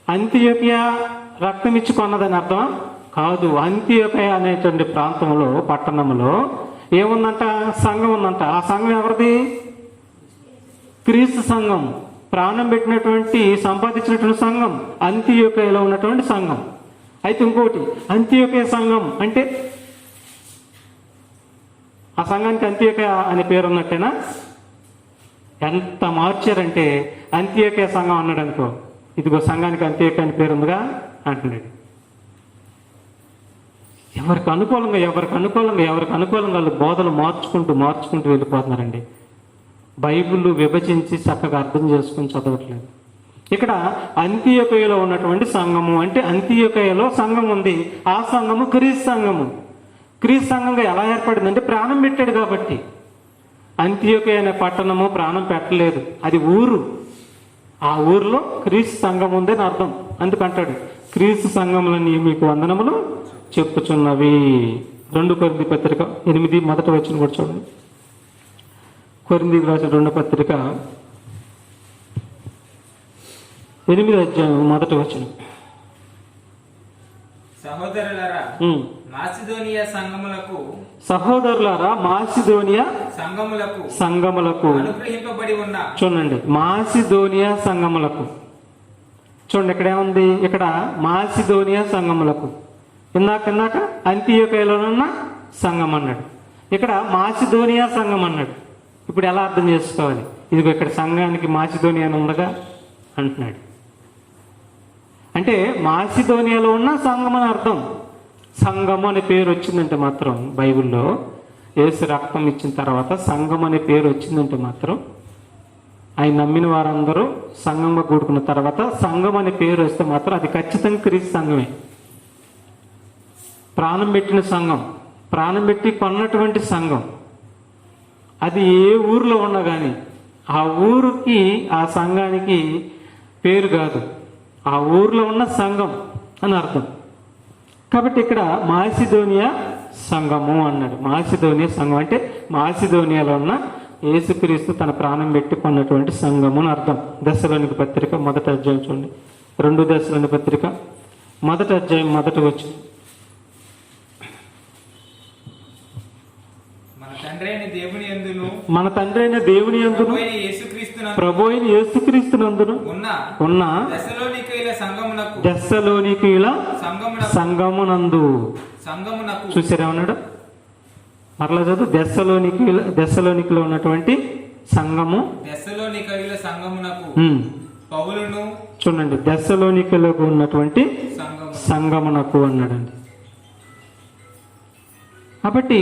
అంతియోకియ రక్తం ఇచ్చి కొన్నదని అర్థం కాదు. అంతియోకయ అనేటువంటి ప్రాంతంలో, పట్టణంలో ఏముందంట? సంఘం ఉందంట. ఆ సంఘం ఎవరిది? క్రీస్తు సంఘం. ప్రాణం పెట్టినటువంటి, సంపాదించినటువంటి సంఘం అంతియోకయలో ఉన్నటువంటి సంఘం. అయితే ఇంకోటి, అంతియోకయ సంఘం అంటే ఆ సంఘానికి అంత్యోకయ అనే పేరు ఉన్నట్టేనా? ఎంత మార్చారంటే అంత్యోకయ సంఘం అన్నాడు అనుకో, ఇదిగో సంఘానికి అంత్యోకయ అని పేరు ఉందిగా అంటున్నాడు. ఎవరికి అనుకూలంగా వాళ్ళు బోధలు మార్చుకుంటూ వెళ్ళిపోతున్నారండి. బైబిల్ విభజించి చక్కగా అర్థం చేసుకుని చదవట్లేదు. ఇక్కడ అంత్యోకయలో ఉన్నటువంటి సంఘము అంటే అంత్యోకయలో సంఘం ఉంది. ఆ సంఘము క్రీస్తు సంఘము. క్రీస్తు సంఘంగా ఎలా ఏర్పడిందంటే ప్రాణం పెట్టాడు కాబట్టి. అంత్యోకయ అనే పట్టణము ప్రాణం పెట్టలేదు, అది ఊరు. ఆ ఊరిలో క్రీస్తు సంఘం ఉందని అర్థం. అందుకంటాడు, క్రీస్తు సంఘములని మీకు వందనములు చెప్పుచున్నవి. 2 కొరింథీ పత్రిక 8 మొదటి వచనం కూడా చూడండి. కొరింథీకి రాసిన 2 పత్రిక 8 అధ్యాయం మొదటి వచనం. సహోదరులారా, మాసిదోనియా సంఘములకు అనుగ్రహింపబడి ఉన్న, చూడండి, మాసిదోనియా సంఘములకు. చూడండి ఇక్కడ ఏముంది? ఇక్కడ మాసిదోనియా సంఘములకు. ఇందాక అంతియోకయలోనున్న సంఘం అన్నాడు, ఇక్కడ మాసిదోనియా సంఘం అన్నాడు. ఇప్పుడు ఎలా అర్థం చేసుకోవాలి? ఇదిగో ఇక్కడ సంఘానికి మాసిదోనియా అని ఉందగా అంటున్నాడు. అంటే మాసిదోనియాలో ఉన్న సంఘం అని అర్థం. సంఘము అనే పేరు వచ్చిందంటే మాత్రం బైబిల్లో యేసు రక్తం ఇచ్చిన తర్వాత సంఘం అనే పేరు వచ్చిందంటే మాత్రం ఆయన నమ్మిన వారందరూ సంఘంగా కూడుకున్న తర్వాత సంఘం అనే పేరు వస్తే మాత్రం అది ఖచ్చితంగా క్రీస్తు సంఘమే. ప్రాణం పెట్టిన సంఘం, ప్రాణం పెట్టి కొన్నటువంటి సంఘం. అది ఏ ఊరిలో ఉన్నా కానీ ఆ ఊరికి, ఆ సంఘానికి పేరు కాదు, ఆ ఊర్లో ఉన్న సంఘం అని అర్థం. కాబట్టి ఇక్కడ మాసిదోనియా సంఘము అన్నాడు. మాసిదోనియా సంఘం అంటే మాసిదోనియాలో ఉన్న యేసుక్రీస్తు తన ప్రాణం పెట్టి కొన్నటువంటి సంఘము అని అర్థం. దశలోనికి పత్రిక 1వ అధ్యాయం చూడండి. 2 దశలోని పత్రిక 1వ అధ్యాయం 1వ వచనం. మన తండ్రి అయిన దేవుని యందును ప్రభువైన యేసుక్రీస్తునందును ఉన్న దెస్సలోనికీయుల సంఘమునందు. చూసారా ఉన్నాడు? మరలా చదువు. దెస్సలోనికలో ఉన్నటువంటి సంఘము. చూడండి, దెస్సలోనికలో ఉన్నటువంటి సంఘమునకు అన్నాడండి. కాబట్టి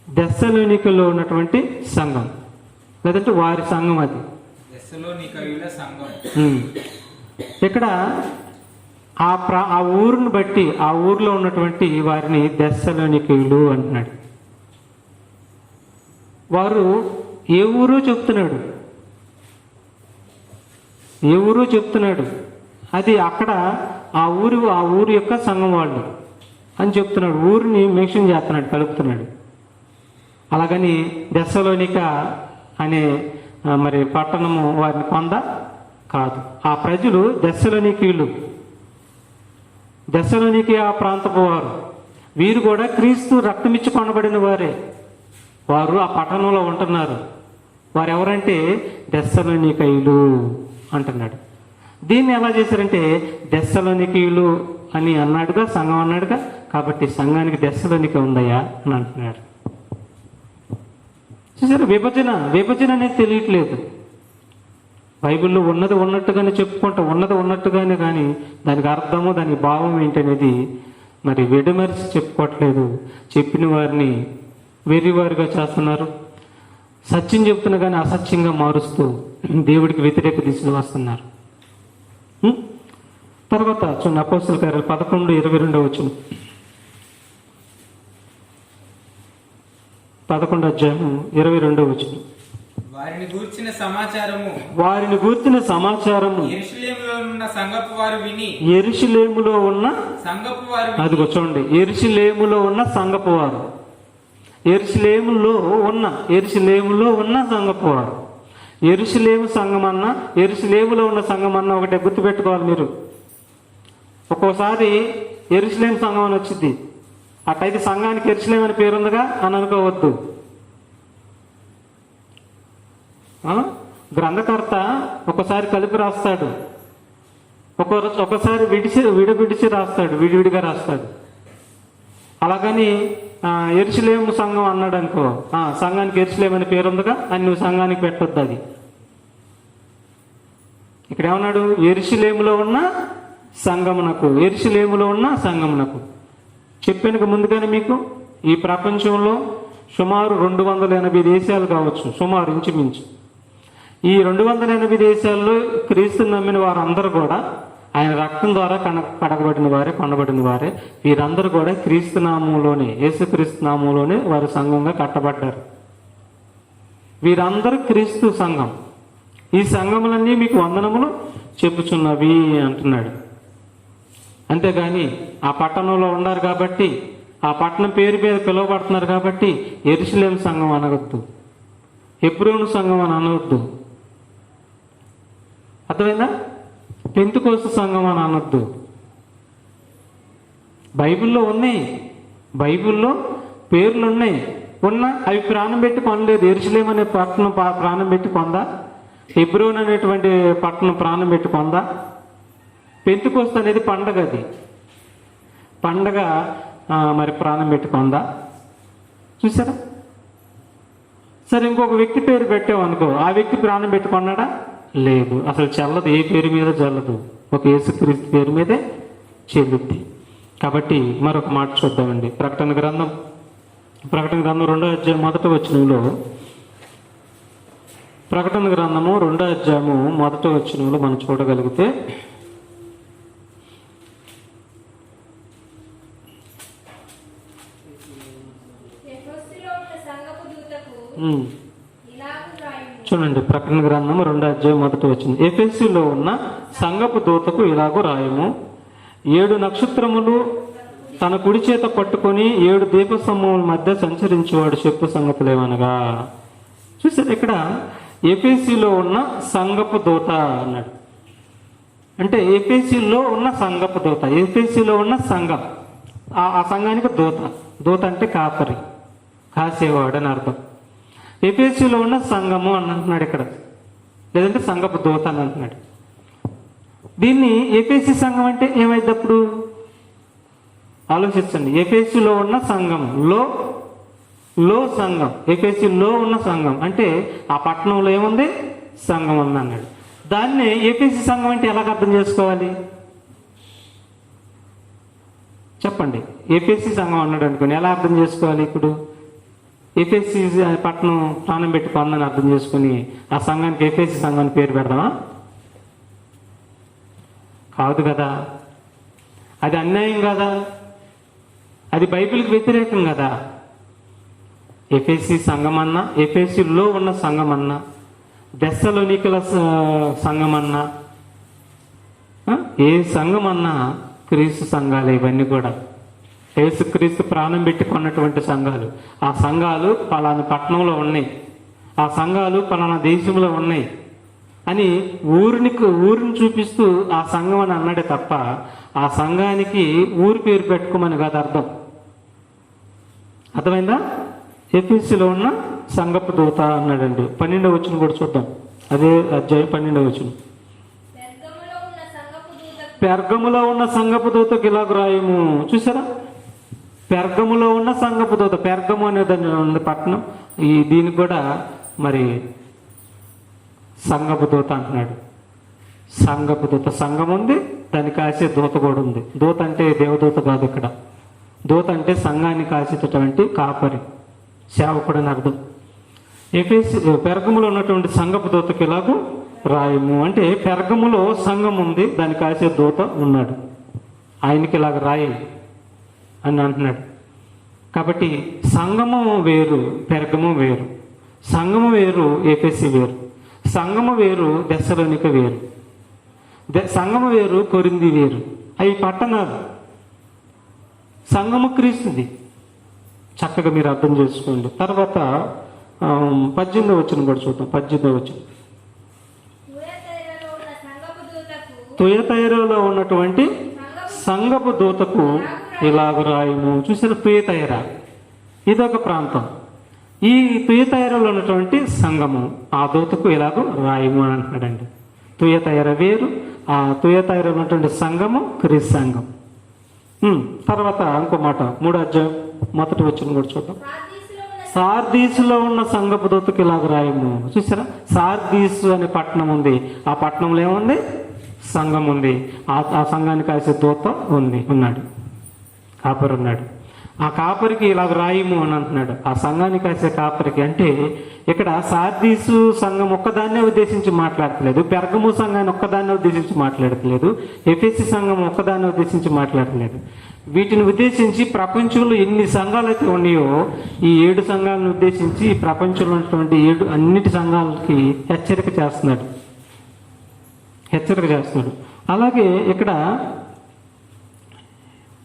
దెస్సలోనికలో ఉన్నటువంటి సంఘం, లేదంటే వారి సంఘం అది. ఇక్కడ ఆ ఊరుని బట్టి, ఆ ఊరిలో ఉన్నటువంటి వారిని దెస్సలోనికీయులు అంటున్నాడు. వారు ఏ ఊరు చెప్తున్నాడు, అది అక్కడ ఆ ఊరు యొక్క సంఘం వాళ్ళు అని చెప్తున్నాడు. ఊరిని మెన్షన్ చేస్తున్నాడు, కలుపుతున్నాడు. అలాగని దెస్సలోనిక అనే మరి పట్టణము వారిని పొందా కాదు. ఆ ప్రజలు దెస్సలోనికి ఆ ప్రాంతపు వారు. వీరు కూడా క్రీస్తు రక్తమిచ్చి కొనబడిన వారే. వారు ఆ పట్టణంలో ఉంటున్నారు. వారు ఎవరంటే దెస్సలోనికీయులు అంటున్నాడు. దీన్ని ఎలా చేశారంటే దెస్సలోనికీయులు అని అన్నాడుగా, సంఘం అన్నాడుగా, కాబట్టి సంఘానికి దెస్సలోనిక ఉందయ్యా అని అంటున్నాడు. చూసారు, విభజన అనేది తెలియట్లేదు. బైబిల్లో ఉన్నది ఉన్నట్టుగానే చెప్పుకుంటా, ఉన్నది ఉన్నట్టుగానే, కానీ దానికి అర్థము, దానికి భావం ఏంటనేది మరి విడమరిచి చెప్పుకోవట్లేదు. చెప్పిన వారిని వెర్రివారిగా చేస్తున్నారు. సత్యం చెప్తున్నా కానీ అసత్యంగా మారుస్తూ దేవుడికి వ్యతిరేక దిశలో వస్తున్నారు. తర్వాత చూడండి, అపోస్తలుల కార్యాలు 11:22 వచనం. 11వ అధ్యాయం 22వ వచనం. వారిని గూర్చిన సమాచారము వారిని గూర్చిన సమాచారము యెరూషలేములో ఉన్న సంగపు వారు విని యెరూషలేములో ఉన్న సంగపు వారు విని అదిగో చూడండి, యెరూషలేములో ఉన్న సంగపు వారు, యెరూషలేములో ఉన్న సంగపు వారు. యెరూషలేము సంఘం అన్నా యెరూషలేములో ఉన్న సంఘం అన్నా ఒకటే గుర్తుపెట్టుకోవాలి మీరు. ఒక్కోసారి యెరూషలేము సంఘం అని వచ్చింది, అట్టయితే సంఘానికి యెరూషలేము అని పేరుందిగా అని అనుకోవద్దు. గ్రంథకర్త ఒకసారి కలిపి రాస్తాడు, ఒకసారి విడబిడిచి రాస్తాడు, విడివిడిగా రాస్తాడు. అలాగని యెరూషలేము సంఘం అన్నాడు అనుకో, సంఘానికి యెరూషలేము అని పేరుందిగా అని నువ్వు సంఘానికి పెట్టొద్దు. అది ఇక్కడ ఏమన్నాడు? యెరూషలేములో ఉన్న సంఘమునకు చెప్పాను ముందుగానే మీకు. ఈ ప్రపంచంలో సుమారు 280 దేశాలు కావచ్చు, సుమారు ఇంచుమించు. ఈ 280 దేశాల్లో క్రీస్తు నమ్మిన వారందరూ కూడా ఆయన రక్తం ద్వారా కడగబడిన వారే, కొనబడిన వారే. వీరందరూ కూడా క్రీస్తు నామంలోనే, యేసుక్రీస్తు నామంలోనే వారు సంఘంగా కట్టబడ్డారు. వీరందరూ క్రీస్తు సంఘం. ఈ సంఘములన్నీ మీకు వందనములు చెప్పుచున్నవి అంటున్నాడు. అంతేగాని ఆ పట్టణంలో ఉన్నారు కాబట్టి, ఆ పట్టణం పేరు మీద పిలువబడుతున్నారు కాబట్టి యెరూషలేము సంఘం అనవద్దు, హెబ్రోను సంఘం అని అనవద్దు. అర్థమైందా? పెంతెకోస్తు సంఘం అని అనొద్దు. బైబిల్లో ఉన్నాయి, బైబిల్లో పేర్లు ఉన్నాయి. అవి ప్రాణం పెట్టి కొనలేదు. యెరూషలేము అనే పట్టణం ప్రాణం పెట్టి కొందా? హెబ్రోన్ అనేటువంటి పట్టణం ప్రాణం పెట్టి కొందా? పెంతెకోస్తు అనేది పండగ, అది పండగ. మరి ప్రాణం పెట్టి కొందా? చూసారా? సరే, ఇంకొక వ్యక్తి పేరు పెట్టామనుకో, ఆ వ్యక్తి ప్రాణం పెట్టి కొన్నాడా? లేదు, అసలు చెల్లదు. ఏ పేరు మీద చెల్లదు, ఒక యేసుక్రీస్తు పేరు మీదే చెల్లుద్ది. కాబట్టి మరొక మాట చూద్దామండి. ప్రకటన గ్రంథం 2వ అధ్యాయం 1వ వచనంలో, ప్రకటన గ్రంథము 2వ అధ్యాయము 1వ వచనంలో మనం చూడగలిగితే, చూడండి, ప్రకటన గ్రంథం 2వ అధ్యాయం 1వ వచనం. ఎఫెసీలో ఉన్న సంఘపు దూతకు ఇలాగూ రాయము, 7 నక్షత్రములు తన కుడి చేత పట్టుకొని 7 దీపస్తంభముల మధ్య సంచరించేవాడు చెప్పు సంగతులేమనగా. చూసారు, ఇక్కడ ఎఫెసీలో ఉన్న సంఘపు దూత అన్నాడు. అంటే ఎఫెసీలో ఉన్న సంఘపు దూత, ఎఫెసీలో ఉన్న సంఘం, ఆ సంఘానికి దూత అంటే కాపరి, కాసేవాడు అని అర్థం. ఎఫెసీలో ఉన్న సంఘము అని అంటున్నాడు ఇక్కడ, లేదంటే సంఘపు దూత అని అంటున్నాడు. దీన్ని ఎఫెసీ సంఘం అంటే ఏమైంది అప్పుడు ఆలోచించండి. ఎఫెసీలో ఉన్న సంఘం, లో సంఘం, ఎఫెసీలో ఉన్న సంఘం అంటే ఆ పట్టణంలో ఏముంది? సంఘం ఉంది అన్నాడు. దాన్ని ఎఫెసీ సంఘం అంటే ఎలాగ అర్థం చేసుకోవాలి చెప్పండి? ఎఫెసీ సంఘం అన్నాడు అనుకోని ఎలా అర్థం చేసుకోవాలి? ఇప్పుడు ఎఫెసీ పట్టణం ప్రాణం పెట్టి కొందని అర్థం చేసుకుని ఆ సంఘానికి ఎఫెసీ సంఘం అని పేరు పెడదామా? కాదు కదా, అది అన్యాయం కదా, అది బైబిల్కి వ్యతిరేకం కదా. ఎఫెసీ సంఘం అన్నా, ఎఫెసీలో ఉన్న సంఘం అన్నా, దెస్సలోనికల సంఘం అన్నా, ఏ సంఘం అన్నా క్రీస్తు సంఘాలు ఇవన్నీ కూడా. యేసుక్రీస్తు ప్రాణం పెట్టి కొన్నటువంటి సంఘాలు. ఆ సంఘాలు పలానా పట్టణంలో ఉన్నాయి, ఆ సంఘాలు పలానా దేశంలో ఉన్నాయి అని ఊరిని చూపిస్తూ ఆ సంఘం అని అన్నాడే తప్ప ఆ సంఘానికి ఊరి పేరు పెట్టుకోమని కాదు అర్థం. అర్థమైందా? ఎఫెసీలో ఉన్న సంఘపు దూత అన్నాడండి. 12వ వచనం కూడా చూద్దాం, అదే అధ్యాయం 12వ వచనం. పెర్గములో ఉన్న సంఘపు దూతకు ఇలాగ రాయము. చూసారా? పెర్గములో ఉన్న సంఘపు దూత, పెర్గము అనేదాన్ని ఉంది పట్టణం, దీనికి కూడా మరి సంఘపు దూత అంటున్నాడు. సంఘపు దూత, సంఘం ఉంది, దాన్ని కాసే దూత కూడా ఉంది. దూత అంటే దేవదూత కాదు, ఇక్కడ దూత అంటే సంఘాన్ని కాసేటటువంటి కాపరి, సేవకుడు అని అర్థం. పెర్గములో ఉన్నటువంటి సంఘపు దూతకు ఇలాగూ రాయము అంటే పెర్గములో సంఘం ఉంది, దాన్ని కాసే దూత ఉన్నాడు, ఆయనకి ఇలాగ రాయి అని అంటున్నాడు. కాబట్టి సంఘము వేరు, పెర్గము వేరు. సంఘము వేరు, ఎఫెసీ వేరు. సంఘము వేరు, దెస్సలోనిక వేరు. సంఘము వేరు, కొరింథీ వేరు. అవి పట్టణాలు. సంఘము క్రీస్తుది. చక్కగా మీరు అర్థం చేసుకోండి. తర్వాత 18వ వచనం కూడా చూద్దాం. 18వ వచనం. తుయతైరలో ఉన్నటువంటి సంఘపు దూతకు ఇలాగ రాయము. చూసారు, తుయతైర ఇదొక ప్రాంతం. ఈ తుయతైరలో ఉన్నటువంటి సంఘము ఆ దూతకు ఇలాగ రాయము అని అంటున్నాడండి. తుయతైర వేరు, ఆ తుయతైరలో ఉన్నటువంటి సంఘము క్రీస్తు సంఘం. తర్వాత ఇంకో మాట 3వ అధ్యాయం 1వ వచనం కూడా చూద్దాం. సార్దీసులో ఉన్న సంఘపు దూతకు ఇలాగ రాయము. చూసారా, సార్దీసు అనే పట్టణం ఉంది. ఆ పట్టణంలో ఏముంది? సంఘం ఉంది. ఆ సంఘాన్ని కాసే దూత ఉన్నాడు, కాపరి ఉన్నాడు. ఆ కాపరికి ఇలాగ రాయము అని అంటున్నాడు. ఆ సంఘాన్ని కాసే కాపరికి అంటే ఇక్కడ సార్దీసు సంఘం ఒక్కదాన్నే ఉద్దేశించి మాట్లాడట్లేదు, పెర్గము సంఘాన్ని ఒక్కదాన్నే ఉద్దేశించి మాట్లాడట్లేదు, ఎఫెసీ సంఘం ఒక్కదాన్ని ఉద్దేశించి మాట్లాడట్లేదు. వీటిని ఉద్దేశించి ప్రపంచంలో ఎన్ని సంఘాలు అయితే ఉన్నాయో ఈ 7 సంఘాలను ఉద్దేశించి ఈ ప్రపంచంలో ఉన్నటువంటి 7 అన్నిటి సంఘాలకి హెచ్చరిక చేస్తున్నాడు. అలాగే ఇక్కడ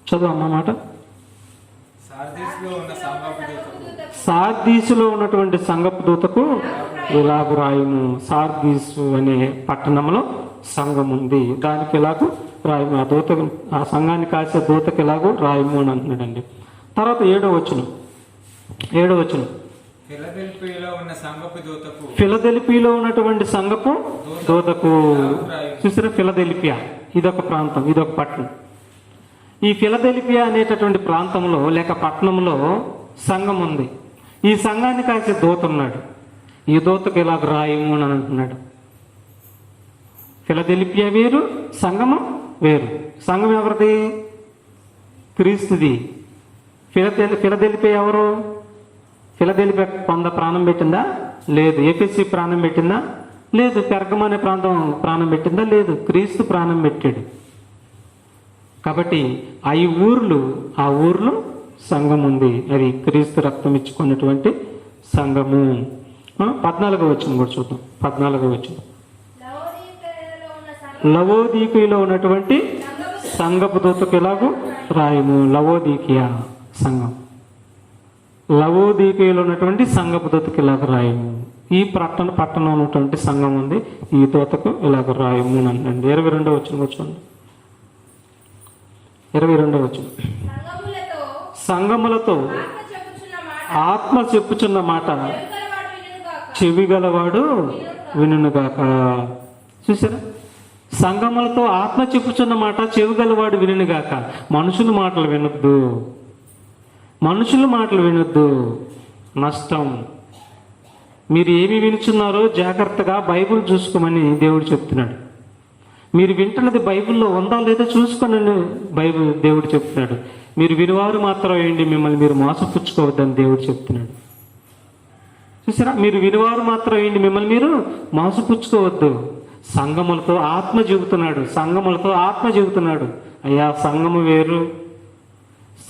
చదువు మాట. సార్దీసులో ఉన్నటువంటి సంఘపు దూతకు ఇలాగ రాయము. సార్దీసు అనే పట్టణంలో సంఘం ఉంది, దానికి ఇలాగూ రాయము. ఆ సంఘాన్ని కాసే దూతకు ఇలాగూ రాయము అని అంటున్నాడండి. తర్వాత 7వ వచనం. ఫిలదెల్ఫియాలో ఉన్నటువంటి సంఘపు దూతకు. చూసారా, ఫిలదెల్ఫియా ఇదొక ప్రాంతం, ఇదొక పట్టణం. ఈ ఫిలదెల్ఫియా అనేటటువంటి ప్రాంతంలో లేక పట్టణంలో సంఘం ఉంది. ఈ సంఘాన్ని కాసే దూత ఉన్నాడు. ఈ దూతకు ఇలాగ రాయము అని అంటున్నాడు. ఫిలదెల్ఫియా వేరు, సంఘము వేరు. సంఘం ఎవరిది? క్రీస్తుది. ఫిలదెల్ఫియా ఎవరు? ఫిలదెల్ఫియా కొంత ప్రాణం పెట్టిందా? లేదు. ఎఫెసీ ప్రాణం పెట్టిందా? లేదు. పెర్గము అనే ప్రాంతం ప్రాణం పెట్టిందా? లేదు. క్రీస్తు ప్రాణం పెట్టాడు. కాబట్టి ఆ ఊర్లో సంఘం ఉంది. అది క్రీస్తు రక్తం ఇచ్చుకున్నటువంటి సంఘము. 14వ వచనం కూడా చూద్దాం. 14వ వచనం. లవోదీకీలో ఉన్నటువంటి సంఘపు దూతకు ఎలాగూ రాయము. లవోదీకియా సంఘం. లవోదీకీలో ఉన్నటువంటి సంఘపు దూతకు ఇలాగ రాయము. ఈ పట్టణంలో ఉన్నటువంటి సంఘం ఉంది, ఈ దూతకు ఇలాగ రాయము అని అండి. 22వ వచనం కూర్చోండి. 22వ వచనం. సంఘములతో ఆత్మ చెప్పుచున్న మాట చెవిగలవాడు వినుగాక. చూసారా, సంఘములతో ఆత్మ చెప్పుచున్న మాట చెవిగలవాడు వినుగాక. మనుషుల మాటలు వినొద్దు, నష్టం. మీరు ఏమి వినుచున్నారో జాగ్రత్తగా బైబిల్ చూసుకోమని దేవుడు చెప్తున్నాడు. మీరు వింటున్నది బైబిల్లో ఉందా లేదా చూసుకోనని దేవుడు చెప్తున్నాడు. మీరు వినివారు మాత్రం ఏంటి, మిమ్మల్ని మీరు మోసపుచ్చుకోవద్దని దేవుడు చెప్తున్నాడు. చూసారా, మీరు వినివారు మాత్రం ఏంటి, మిమ్మల్ని మీరు మోసపుచ్చుకోవద్దు. సంఘములతో ఆత్మ చెబుతున్నాడు. అయ్యా, సంఘము వేరు,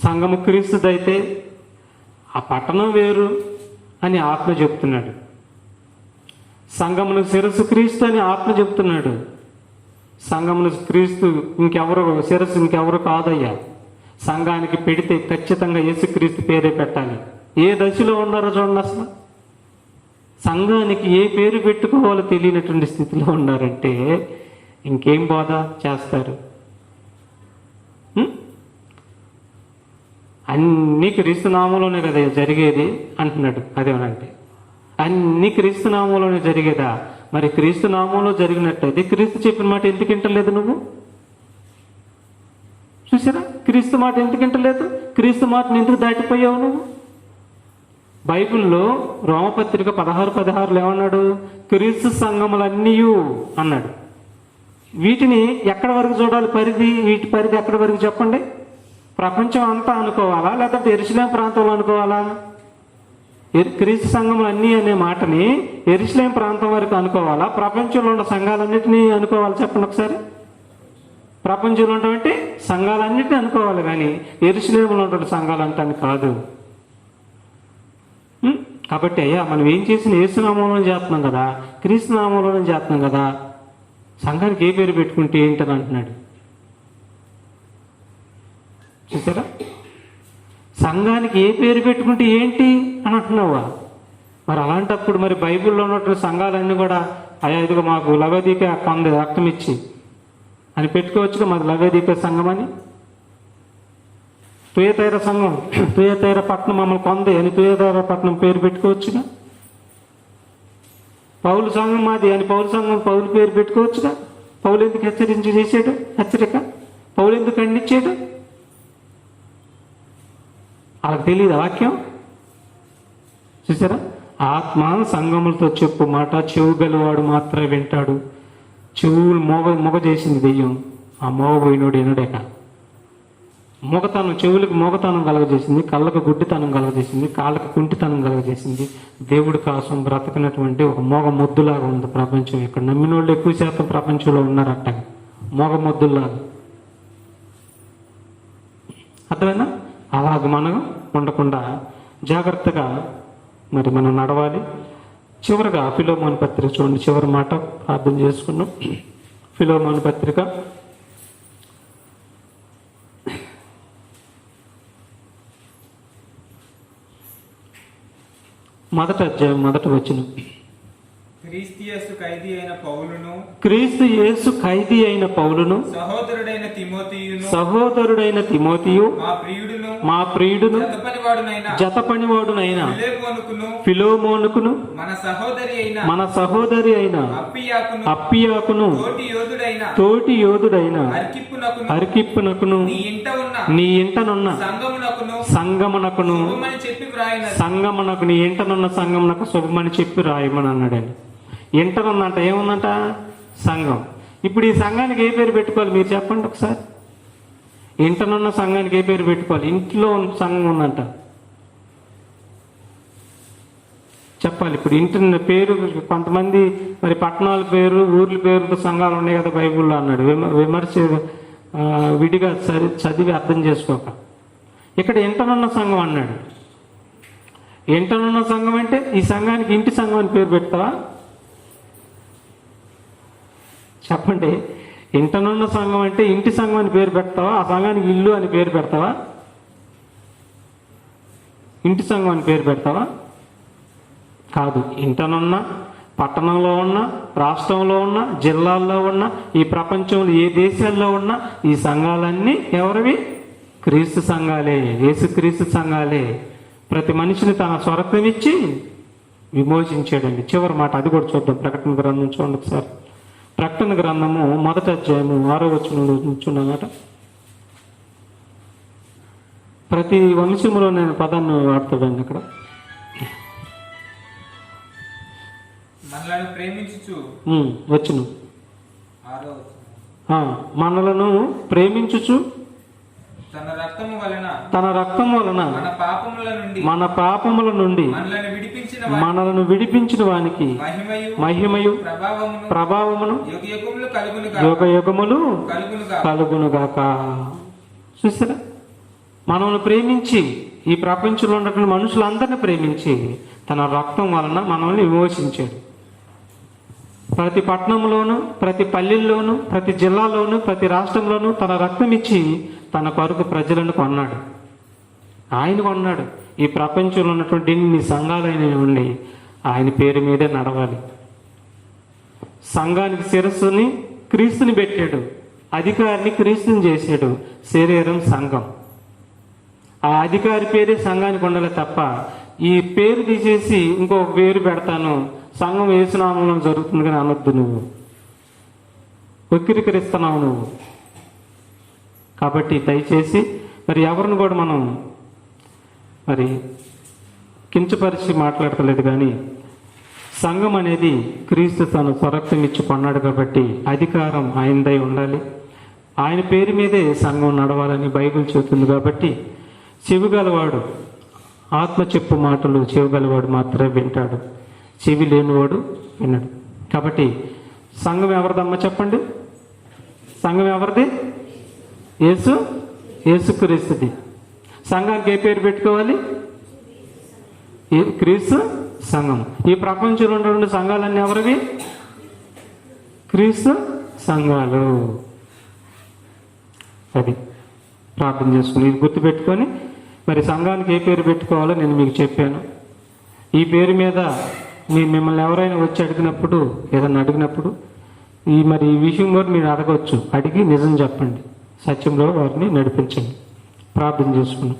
సంఘము క్రీస్తుదైతే ఆ పట్టణం వేరు అని ఆత్మ చెప్తున్నాడు. సంఘమును శిరస్సు క్రీస్తు అని ఆత్మ చెప్తున్నాడు. సంఘమును క్రీస్తు శిరస్సు ఇంకెవరు కాదయ్యా. సంఘానికి పెడితే ఖచ్చితంగా యేసుక్రీస్తు పేరే పెట్టాలి. ఏ దశలో ఉన్నారో చూడండి. అసలు సంఘానికి ఏ పేరు పెట్టుకోవాలో తెలియనటువంటి స్థితిలో ఉన్నారంటే ఇంకేం బోధ చేస్తారు? అన్ని క్రీస్తునామంలోనే కదా జరిగేది అంటున్నాడు. అదేమనంటే అన్ని క్రీస్తునామంలోనే జరిగేదా? మరి క్రీస్తునామంలో జరిగినట్టయితే క్రీస్తు చెప్పిన మాట ఎందుకు వింటలేదు నువ్వు? చూసారా, క్రీస్తు మాట ఎందుకు వింటలేదు? క్రీస్తు మాటను ఎందుకు దాటిపోయావు నువ్వు? బైబిల్లో రోమపత్రిక 16:16 ఏమన్నాడు? క్రీస్తు సంఘములన్నీ అన్నాడు. వీటిని ఎక్కడి వరకు చూడాలి? వీటి పరిధి ఎక్కడి వరకు చెప్పండి? ప్రపంచం అంతా అనుకోవాలా, లేకపోతే యెరూషలేం ప్రాంతంలో అనుకోవాలా? క్రీస్తు సంఘములు అన్నీ అనే మాటని యెరూషలేం ప్రాంతం వరకు అనుకోవాలా, ప్రపంచంలో ఉన్న సంఘాలన్నింటినీ అనుకోవాలి? చెప్పండి ఒకసారి. ప్రపంచంలో ఉన్నటువంటి సంఘాలన్నింటినీ అనుకోవాలి, కానీ యెరూషలేంలో ఉన్నటువంటి సంఘాలంటే కాదు. కాబట్టి అయ్యా మనం ఏం చేసిన యేసునామంలో చేస్తున్నాం కదా, క్రీస్తు నామంలోనే చేస్తున్నాం కదా, సంఘానికి ఏ పేరు పెట్టుకుంటే ఏంటని అంటున్నాడు. చూసారా, సంఘానికి ఏ పేరు పెట్టుకుంటే ఏంటి అని అంటున్నావా? మరి అలాంటప్పుడు మరి బైబిల్లో ఉన్నటువంటి సంఘాలన్నీ కూడా అయ్యా ఇదిగో మాకు లవదీప కొంది రక్తం ఇచ్చి అని పెట్టుకోవచ్చుగా, మాది లవదీప సంఘం అని. తుయతైర సంఘం, తుయతైర పట్నం మమ్మల్ని కొంది అని తుయతైర పట్నం పేరు పెట్టుకోవచ్చుగా. పౌలు సంఘం మాది అని పౌలు సంఘం పౌలు పేరు పెట్టుకోవచ్చుగా. పౌలు ఎందుకు చేశాడు హెచ్చరిక? పౌలు ఎందుకు ఖండించాడు? వాళ్ళకి తెలియదు వాక్యం. చూసారా, ఆత్మ సంఘములతో చెప్పు మాట చెవు గలవాడు మాత్రమే వింటాడు. చెవులు మొగ చేసింది దెయ్యం, ఆ మోగపోయినోడు ఎనుడేక. మొగతనం, చెవులకు మొగతనం కలగజేసింది, కళ్ళకు గుడ్డితనం కలగజేసింది, కాళ్ళకు కుంటితనం కలగజేసింది. దేవుడి కోసం బ్రతకినటువంటి ఒక మోగ మొద్దులాగా ఉంది ప్రపంచం. ఇక్కడ నమ్మిన వాళ్ళు ఎక్కువ శాతం ప్రపంచంలో ఉన్నారట, మోగ మొద్దుల్లాగా. అర్థమైనా? అలాగ మనం ఉండకుండా జాగ్రత్తగా మరి మనం నడవాలి. చివరిగా ఫిలోమోను పత్రిక చూడండి, చివరి మాట ప్రార్థన చేసుకున్నాం. ఫిలోమోను పత్రిక 1వ అధ్యాయం 1వ వచనం. క్రీస్తు యేసు ఖైదీ అయిన పౌలును, క్రీస్తు యేసు ఖైదీ అయిన పౌలును, సహోదరుడైన తిమోతియు, మా ప్రియుడును జతపనివాడునైన ఫిలోమోనుకును, మన సహోదరి అయిన అప్పియాకును, తోటి యోధుడైన అర్కిప్పునకును, నీ ఇంటనున్న సంగమునకును నీ ఇంటనున్న సంగమునకు శుభమని చెప్పి రాయమని అన్నాడని. ఇంటనుందంట, ఏముందంట? సంఘం. ఇప్పుడు ఈ సంఘానికి ఏ పేరు పెట్టుకోవాలి మీరు చెప్పండి ఒకసారి. ఇంటనున్న సంఘానికి ఏ పేరు పెట్టుకోవాలి? ఇంట్లో సంఘం ఉందంట, చెప్పాలి. ఇప్పుడు ఇంటి పేరు కొంతమంది మరి పట్టణాల పేరు ఊర్ల పేరుతో సంఘాలు ఉన్నాయి కదా బైబిల్లో అన్నాడు. విమర్శ విడిగా చదివి అర్థం చేసుకోక. ఇక్కడ ఇంటనున్న సంఘం అన్నాడు. ఇంటనున్న సంఘం అంటే ఈ సంఘానికి ఇంటి సంఘం అని పేరు పెడతావా? చెప్పండి. ఇంటనున్న సంఘం అంటే ఇంటి సంఘం అని పేరు పెడతావా? ఆ సంఘానికి ఇల్లు అని పేరు పెడతావా? ఇంటి సంఘం అని పేరు పెడతావా? కాదు. ఇంటనున్న, పట్టణంలో ఉన్న, రాష్ట్రంలో ఉన్న, జిల్లాల్లో ఉన్న, ఈ ప్రపంచంలో ఏ దేశాల్లో ఉన్న ఈ సంఘాలన్నీ ఎవరివి? క్రీస్తు సంఘాలే, యేసుక్రీస్తు సంఘాలే. ప్రతి మనిషిని తన స్వరత్వం ఇచ్చి విమోచించాడండి. చివరి మాట అది కూడా చూద్దాం. ప్రకటన గ్రంథం చూడండి ఒకసారి. ప్రకటన గ్రంథము 1వ అధ్యాయము 6వ వచనంలో నుంచున్నమాట. ప్రతి వంశంలో నేను పదాన్ని వాడతాడండి అక్కడ. వచ్చును మనలను ప్రేమించుచు తన రక్తము వలన మన పాపముల నుండి మనలను విడిపించిన వానికి మహిమయు ప్రభావమును యుగయుగములు కలుగునుగాక. చూసారా, మనల్ని ప్రేమించి ఈ ప్రపంచంలో ఉన్నటువంటి మనుషులందరినీ ప్రేమించి తన రక్తం వలన మనల్ని విమోచించాడు. ప్రతి పట్టణంలోనూ, ప్రతి పల్లెల్లోనూ, ప్రతి జిల్లాలోనూ, ప్రతి రాష్ట్రంలోనూ తన రక్తం ఇచ్చి తన కొరకు ప్రజలను కొన్నాడు. ఆయన కొన్నాడు. ఈ ప్రపంచంలో ఉన్నటువంటి ఎన్ని సంఘాలైన ఉండి ఆయన పేరు మీదే నడవాలి. సంఘానికి శిరస్సుని క్రీస్తుని పెట్టాడు, అధికారిని క్రీస్తుని చేశాడు. శరీరం సంఘం. ఆ అధికారి పేరే సంఘానికి ఉండాలి తప్ప ఈ పేరు తీసేసి ఇంకొక పేరు పెడతాను సంఘం యేసునామంలో జరుగుతుంది కానీ అనొద్దు. నువ్వు వక్రీకరిస్తున్నావు నువ్వు. కాబట్టి దయచేసి మరి ఎవరిని కూడా మనం మరి కించపరిచి మాట్లాడతలేదు, కానీ సంఘం అనేది క్రీస్తు తను స్వరక్తం ఇచ్చి కొన్నాడు కాబట్టి అధికారం ఆయనదై ఉండాలి. ఆయన పేరు మీదే సంఘం నడవాలని బైబిల్ చెబుతుంది. కాబట్టి చెవిగలవాడు ఆత్మ చెప్పు మాటలు చెవిగలవాడు మాత్రమే వింటాడు, చెవి లేనివాడు విన్నాడు. కాబట్టి సంఘం ఎవరిదమ్మా చెప్పండి? సంఘం ఎవరిది? యేసుక్రీస్తుది. సంఘానికి ఏ పేరు పెట్టుకోవాలి? క్రీస్తు సంఘం. ఈ ప్రపంచంలో ఉన్నటువంటి సంఘాలన్నీ ఎవరివి? క్రీస్తు సంఘాలు. అది ప్రార్థన చేసుకుని ఇది గుర్తుపెట్టుకొని మరి సంఘానికి ఏ పేరు పెట్టుకోవాలో నేను మీకు చెప్పాను. ఈ పేరు మీద మిమ్మల్ని ఎవరైనా వచ్చి అడిగినప్పుడు, ఏదన్నా అడిగినప్పుడు మరి ఈ విషయం కూడా మీరు అడగవచ్చు. అడిగి నిజం చెప్పండి, సత్యంలో వారిని నడిపించండి. ప్రార్థన చేసుకున్నాం.